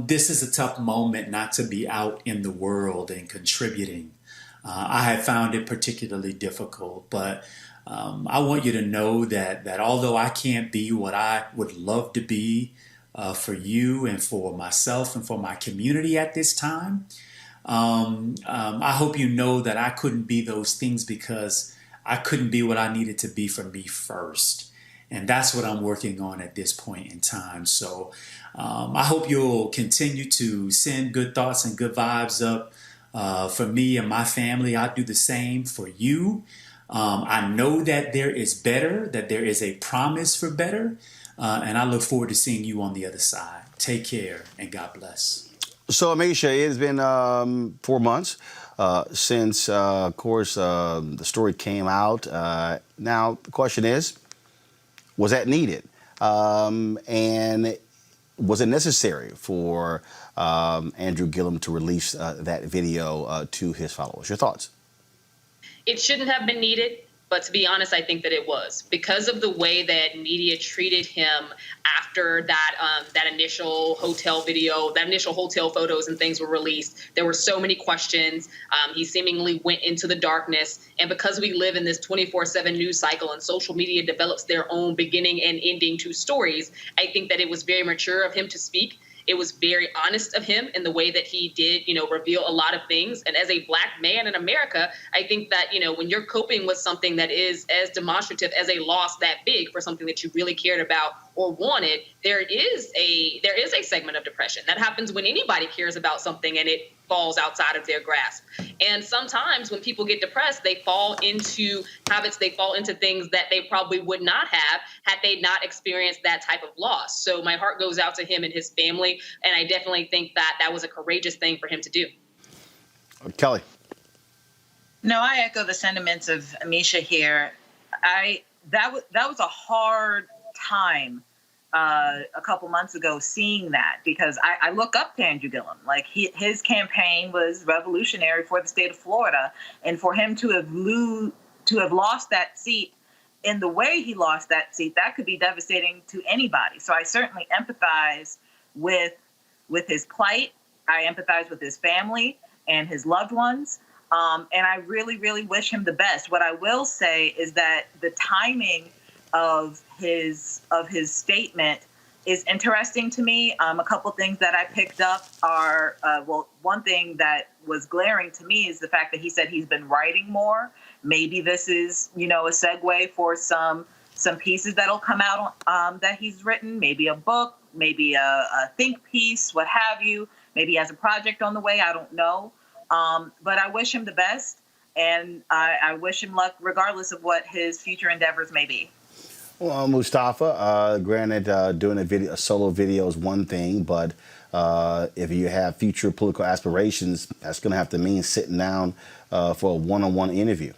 This is a tough moment not to be out in the world and contributing. I have found it particularly difficult, but I want you to know that although I can't be what I would love to be for you and for myself and for my community at this time, I hope you know that I couldn't be those things because I couldn't be what I needed to be for me first. And that's what I'm working on at this point in time. So I hope you'll continue to send good thoughts and good vibes up for me and my family. I'll do the same for you. I know that there is better, that there is a promise for better. And I look forward to seeing you on the other side. Take care and God bless. So, Amisha, it has been 4 months since, of course, the story came out. Now, the question is, was that needed? And was it necessary for Andrew Gillum to release that video to his followers? Your thoughts? It shouldn't have been needed. But to be honest, I think that it was because of the way that media treated him after that initial hotel video, that initial hotel photos and things were released. There were so many questions. He seemingly went into the darkness. And because we live in this 24/7 news cycle and social media develops their own beginning and ending to stories, I think that it was very mature of him to speak. It was very honest of him in the way that he did, reveal a lot of things. And as a Black man in America, I think that, when you're coping with something that is as demonstrative as a loss that big for something that you really cared about or wanted, there is a segment of depression. That happens when anybody cares about something and it falls outside of their grasp. And sometimes when people get depressed, they fall into habits, they fall into things that they probably would not have had they not experienced that type of loss. So my heart goes out to him and his family. And I definitely think that was a courageous thing for him to do. Kelly. No, I echo the sentiments of Amisha here. That was a hard time a couple months ago seeing that, because I look up to Andrew Gillum. Like his campaign was revolutionary for the state of Florida, and for him to have lost that seat in the way he lost that seat, that could be devastating to anybody. So I certainly empathize with his plight. I empathize with his family and his loved ones. And I really, really wish him the best. What I will say is that the timing of his statement is interesting to me. A couple things that I picked up are, one thing that was glaring to me is the fact that he said he's been writing more. Maybe this is, a segue for some pieces that'll come out that he's written, maybe a book, maybe a think piece, what have you. Maybe he has a project on the way, I don't know. But I wish him the best, and I wish him luck regardless of what his future endeavors may be. Well, Mustafa, granted, doing a solo video is one thing, but if you have future political aspirations, that's going to have to mean sitting down for a one-on-one interview.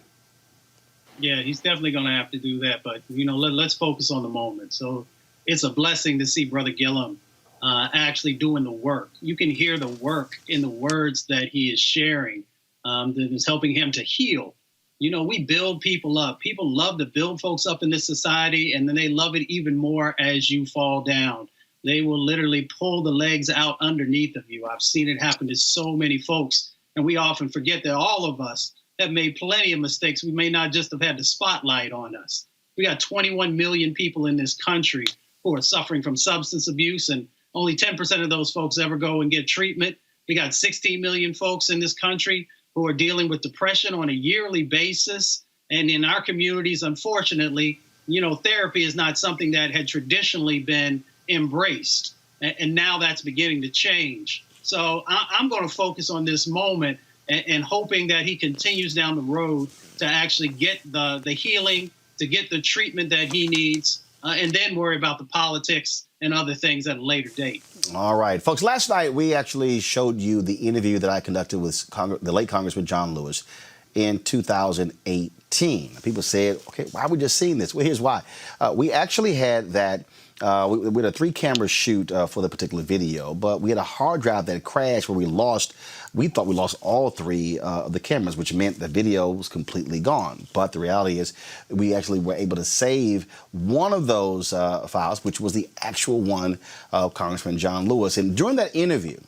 Yeah, he's definitely going to have to do that. But, let's focus on the moment. So it's a blessing to see Brother Gillum actually doing the work. You can hear the work in the words that he is sharing that is helping him to heal. We build people up. People love to build folks up in this society, and then they love it even more as you fall down. They will literally pull the legs out underneath of you. I've seen it happen to so many folks, and we often forget that all of us have made plenty of mistakes. We may not just have had the spotlight on us. We got 21 million people in this country who are suffering from substance abuse, and only 10% of those folks ever go and get treatment. We got 16 million folks in this country who are dealing with depression on a yearly basis. And in our communities, unfortunately, therapy is not something that had traditionally been embraced. And now that's beginning to change. So I'm going to focus on this moment and hoping that he continues down the road to actually get the healing, to get the treatment that he needs, and then worry about the politics and other things at a later date. All right, folks. Last night, we actually showed you the interview that I conducted with the late Congressman John Lewis in 2018. People said, okay, why are we just seeing this? Well, here's why. We actually had that. We had a 3-camera shoot for the particular video, but we had a hard drive that crashed where we thought we lost all 3 of the cameras, which meant the video was completely gone. But the reality is we actually were able to save one of those files, which was the actual one of Congressman John Lewis. And during that interview,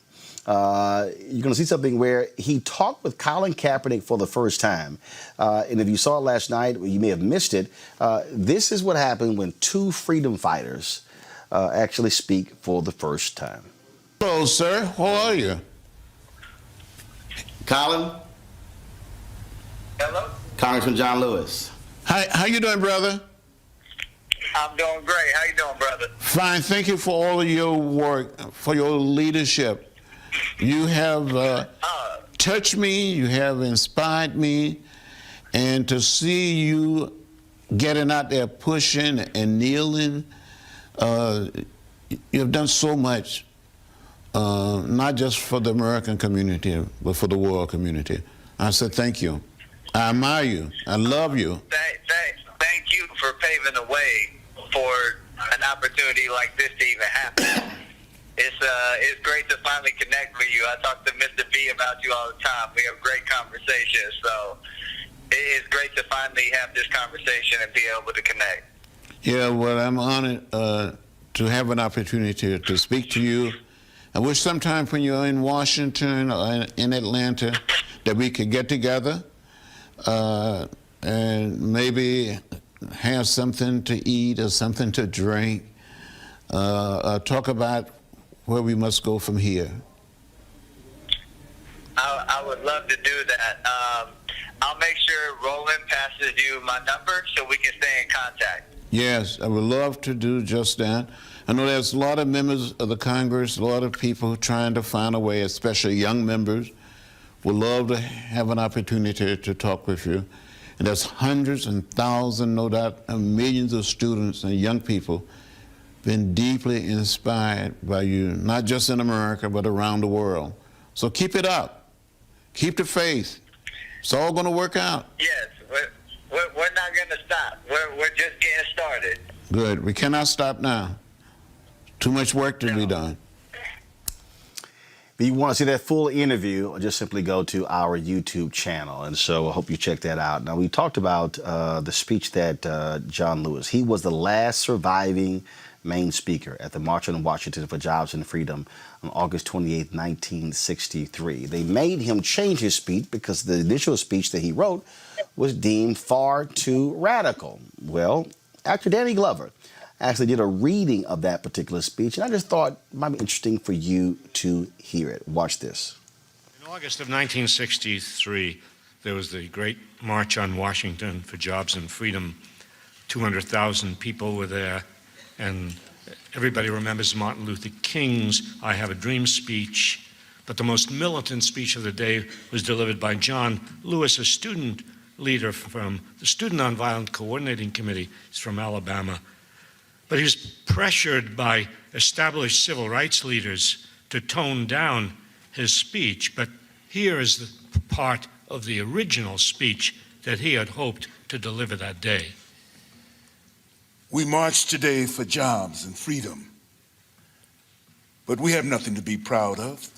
you're going to see something where he talked with Colin Kaepernick for the first time. And if you saw it last night, you may have missed it. This is what happened when 2 freedom fighters actually speak for the first time. Hello, sir. How are you? Colin? Hello? Congressman John Lewis. Hi, how you doing, brother? I'm doing great. How you doing, brother? Fine. Thank you for all of your work, for your leadership. You have touched me. You have inspired me. And to see you getting out there pushing and kneeling, you have done so much, not just for the American community, but for the world community. I said thank you. I admire you. I love you. Thank you for paving the way for an opportunity like this to even happen. It's great to finally connect with you. I talk to Mr. B about you all the time. We have great conversations, so it's great to finally have this conversation and be able to connect. Yeah, well, I'm honored to have an opportunity to speak to you. I wish sometime when you're in Washington or in Atlanta that we could get together and maybe have something to eat or something to drink, talk about where we must go from here. I would love to do that. I'll make sure Roland passes you my number so we can stay in contact. Yes, I would love to do just that. I know there's a lot of members of the Congress, a lot of people trying to find a way, especially young members, would love to have an opportunity to talk with you. And there's hundreds and thousands, no doubt, and millions of students and young people been deeply inspired by you, not just in America, but around the world. So keep it up. Keep the faith. It's all going to work out. Yes, we're not going to stop. We're just getting started. Good. We cannot stop now. Too much work to be done. If you want to see that full interview, just simply go to our YouTube channel. And so I hope you check that out. Now, we talked about the speech that John Lewis, he was the last surviving main speaker at the March on Washington for Jobs and Freedom on August 28, 1963. They made him change his speech because the initial speech that he wrote was deemed far too radical. Well, actor Danny Glover actually did a reading of that particular speech, and I just thought it might be interesting for you to hear it. Watch this. In August of 1963, there was the great March on Washington for Jobs and Freedom. 200,000 people were there, and everybody remembers Martin Luther King's I Have a Dream speech, but the most militant speech of the day was delivered by John Lewis, a student leader from the Student Nonviolent Coordinating Committee. He's from Alabama. But he was pressured by established civil rights leaders to tone down his speech. But here is the part of the original speech that he had hoped to deliver that day. We march today for jobs and freedom, but we have nothing to be proud of.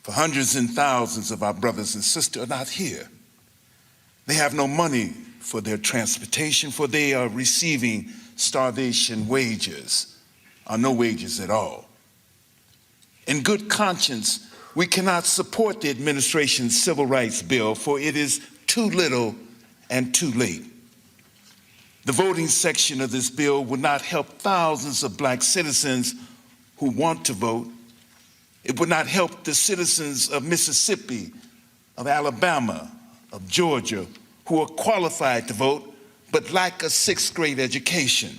For hundreds and thousands of our brothers and sisters are not here. They have no money for their transportation, for they are receiving starvation wages, or no wages at all. In good conscience, we cannot support the administration's civil rights bill, for it is too little and too late. The voting section of this bill would not help thousands of black citizens who want to vote. It would not help the citizens of Mississippi, of Alabama, of Georgia, who are qualified to vote, but lack a sixth grade education.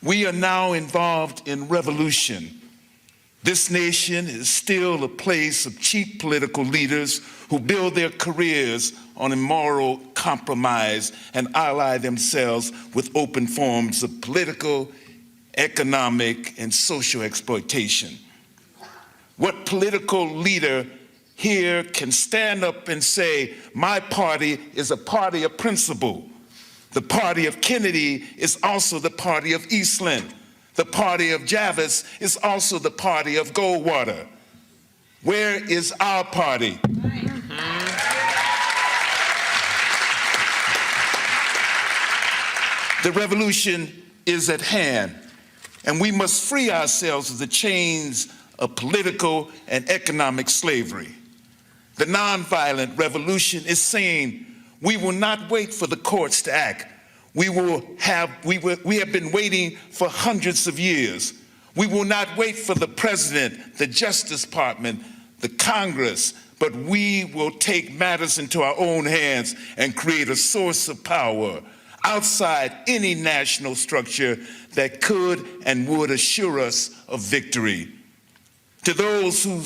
We are now involved in revolution. This nation is still a place of cheap political leaders who build their careers on immoral compromise and ally themselves with open forms of political, economic, and social exploitation. What political leader here can stand up and say, my party is a party of principle? The party of Kennedy is also the party of Eastland. The party of Jarvis is also the party of Goldwater. Where is our party? The revolution is at hand, and we must free ourselves of the chains of political and economic slavery. The nonviolent revolution is saying we will not wait for the courts to act. We have been waiting for hundreds of years. We will not wait for the president, the Justice Department, the Congress, but we will take matters into our own hands and create a source of power outside any national structure that could and would assure us of victory. To those who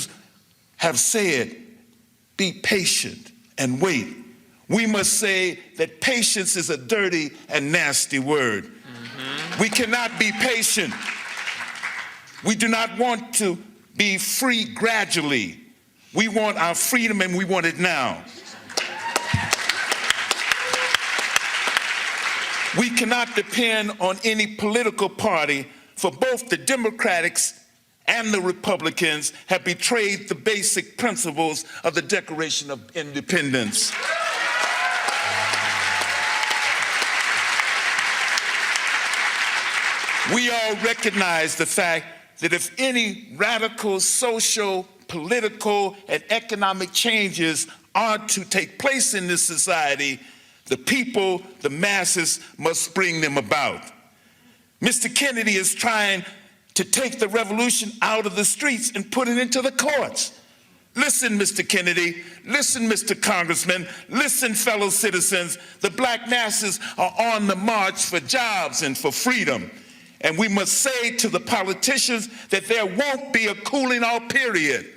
have said, be patient and wait, we must say that patience is a dirty and nasty word. We cannot be patient. We do not want to be free gradually. We want our freedom, and we want it now. We cannot depend on any political party, for both the Democrats and the Republicans have betrayed the basic principles of the Declaration of Independence. We all recognize the fact that if any radical social, political, and economic changes are to take place in this society, the people, the masses, must bring them about. Mr. Kennedy is trying to take the revolution out of the streets and put it into the courts. Listen, Mr. Kennedy, listen, Mr. Congressman, listen, fellow citizens, the black masses are on the march for jobs and for freedom. And we must say to the politicians that there won't be a cooling off period.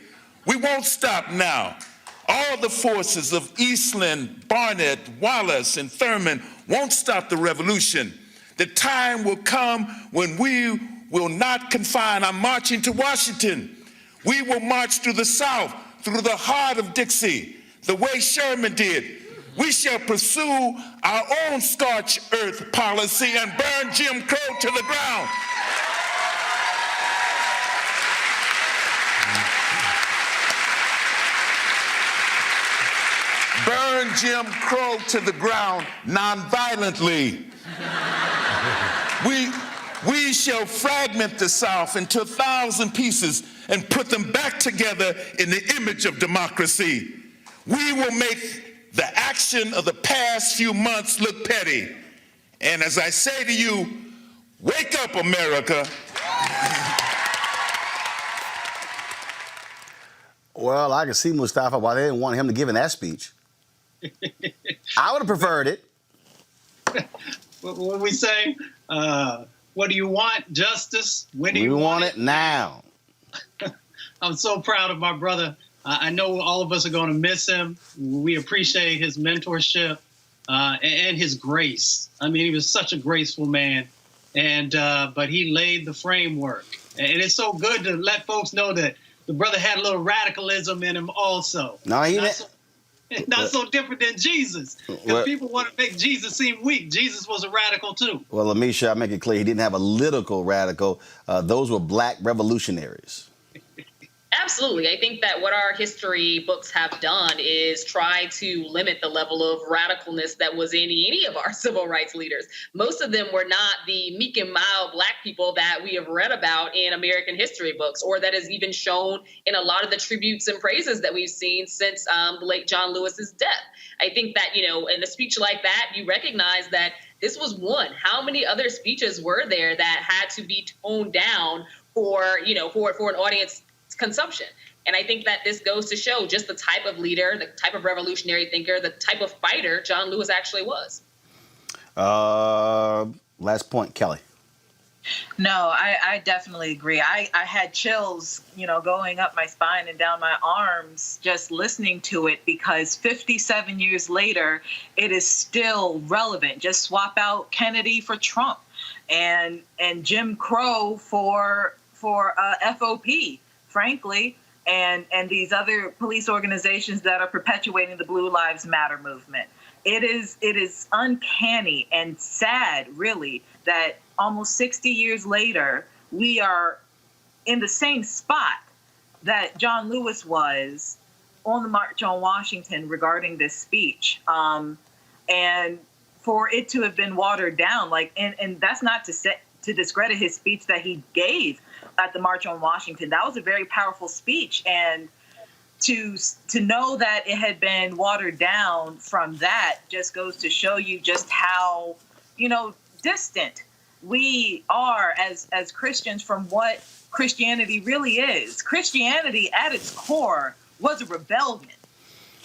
We won't stop now. All the forces of Eastland, Barnett, Wallace, and Thurman won't stop the revolution. The time will come when we will not confine our marching to Washington. We will march through the South, through the heart of Dixie, the way Sherman did. We shall pursue our own scorched earth policy and burn Jim Crow to the ground. Burn Jim Crow to the ground nonviolently. We shall fragment the South into 1,000 pieces and put them back together in the image of democracy. We will make the action of the past few months look petty. And as I say to you, wake up, America. Well, I can see, Mustafa, why they didn't want him to give in that speech. I would have preferred it. What we say? What do you want? Justice? When do you want it? Now. I'm so proud of my brother. I know all of us are going to miss him. We appreciate his mentorship and his grace. I mean, he was such a graceful man, but he laid the framework. And it's so good to let folks know that the brother had a little radicalism in him also. No, he not so different than Jesus. Because people want to make Jesus seem weak. Jesus was a radical too. Well, Amisha, I'll make it clear he didn't have a political radical. Those were black revolutionaries. Absolutely. I think that what our history books have done is try to limit the level of radicalness that was in any of our civil rights leaders. Most of them were not the meek and mild black people that we have read about in American history books, or that is even shown in a lot of the tributes and praises that we've seen since the late John Lewis's death. I think that, in a speech like that, you recognize that this was one. How many other speeches were there that had to be toned down for an audience consumption? And I think that this goes to show just the type of leader, the type of revolutionary thinker, the type of fighter John Lewis actually was. Last point, Kelly. No, I definitely agree. I had chills, going up my spine and down my arms just listening to it, because 57 years later, it is still relevant. Just swap out Kennedy for Trump and Jim Crow for FOP, frankly, and these other police organizations that are perpetuating the Blue Lives Matter movement. It is uncanny and sad, really, that almost 60 years later, we are in the same spot that John Lewis was on the March on Washington regarding this speech. And for it to have been watered down, and that's not to discredit his speech that he gave at the March on Washington. That was a very powerful speech. And to know that it had been watered down from that just goes to show you just how, distant we are as Christians from what Christianity really is. Christianity at its core was a rebellion.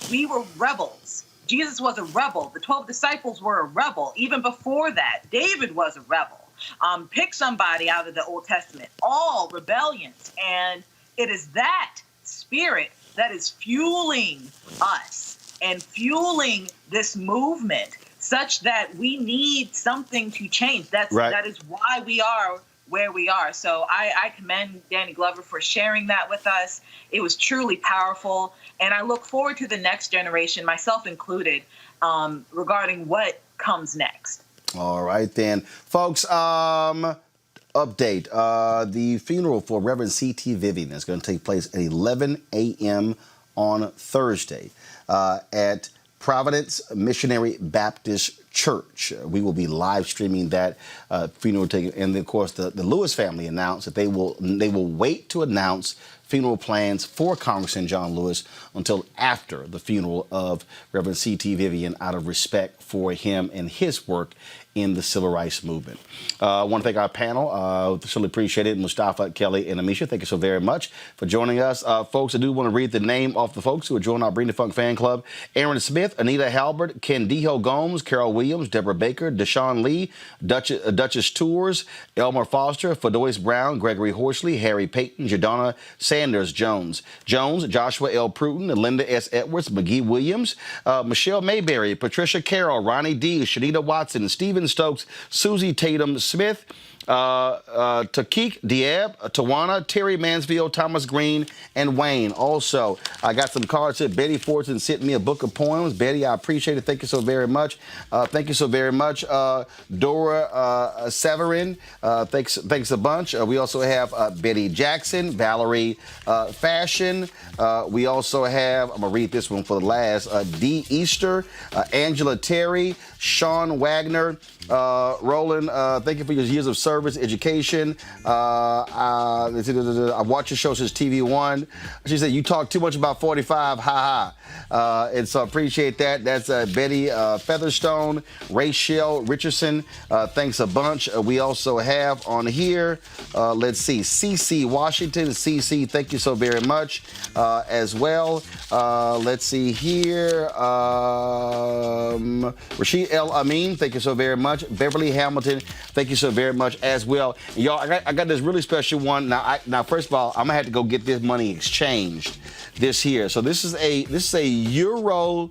We were rebels. Jesus was a rebel. The 12 disciples were a rebel. Even before that, David was a rebel. Pick somebody out of the Old Testament, all rebellions. And it is that spirit that is fueling us and fueling this movement, such that we need something to change. That is why we are where we are. So I commend Danny Glover for sharing that with us. It was truly powerful. And I look forward to the next generation, myself included, regarding what comes next. All right, then. Folks, update. The funeral for Reverend C.T. Vivian is going to take place at 11 a.m. on Thursday at Providence Missionary Baptist Church. We will be live streaming that funeral. And of course, the Lewis family announced that they will wait to announce funeral plans for Congressman John Lewis until after the funeral of Reverend C.T. Vivian, out of respect for him and his work in the civil rights movement. I want to thank our panel. Certainly appreciate it. Mustafa, Kelly, and Amisha, thank you so very much for joining us. Folks, I do want to read the name of the folks who are joining our Bring the Funk fan club. Aaron Smith, Anita Halbert, Kendijo Gomes, Carol Williams, Deborah Baker, Deshaun Lee, Duchess Tours, Elmer Foster, Fedois Brown, Gregory Horsley, Harry Payton, Jadonna Sanders Jones, Joshua L. Pruton, Linda S. Edwards, McGee Williams, Michelle Mayberry, Patricia Carroll, Ronnie D., Shanita Watson, Stephen Stokes, Susie Tatum Smith, Takeek Diab, Tawana, Terry Mansfield, Thomas Green, and Wayne. Also, I got some cards here. Betty Fortson sent me a book of poems. Betty, I appreciate it. Thank you so very much. Thank you so very much. Dora Severin, thanks a bunch. We also have Betty Jackson, Valerie Fashion. We also have, I'm going to read this one for the last, D. Easter, Angela Terry, Sean Wagner, Roland, thank you for your years of service, education. I watch your show since TV One. She said, you talk too much about 45, ha ha. And so I appreciate that. That's Betty Featherstone, Rachel Richardson, thanks a bunch. We also have on here, let's see, CC Washington. CC, thank you so very much as well. Let's see here. Rashid El Amin, thank you so very much. Beverly Hamilton, thank you so very much as well. And y'all, I got this really special one. Now, first of all, I'm gonna have to go get this money exchanged this year. So this is a euro,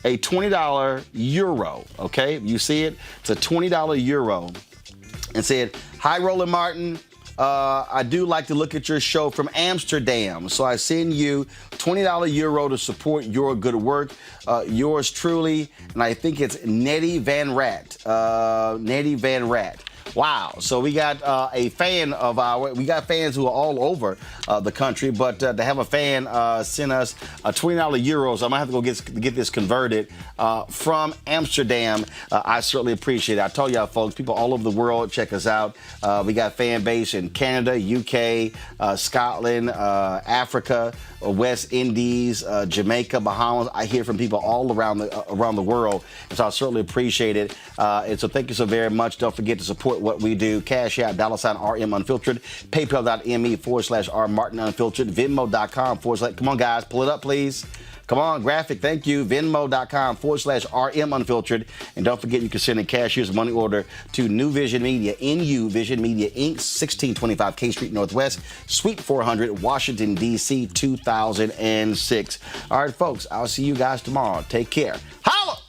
a $20 euro. Okay, you see it? It's a $20 euro. And said, "Hi, Roland Martin. I do like to look at your show from Amsterdam. So I send you $20 euro to support your good work. Yours truly," and I think it's Nettie Van Rat. Nettie Van Rat. Wow. So we got a fan of we got fans who are all over the country, but to have a fan send us $20 euros, I'm going to have to go get this converted from Amsterdam. I certainly appreciate it. I told y'all, folks, people all over the world check us out. We got fan base in Canada, UK, Scotland, Africa, West Indies, Jamaica, Bahamas. I hear from people all around the world, and so I certainly appreciate it. And so thank you so very much. Don't forget to support what we do. Cash out, $RM Unfiltered, PayPal.me/R Martin Unfiltered, Venmo.com/ come on, guys, pull it up, please. Come on, graphic. Thank you. Venmo.com/RM Unfiltered. And don't forget you can send a cashier's money order to New Vision Media, NU Vision Media Inc., 1625 K Street Northwest, Suite 400, Washington, D.C., 2006. All right, folks, I'll see you guys tomorrow. Take care. Holla!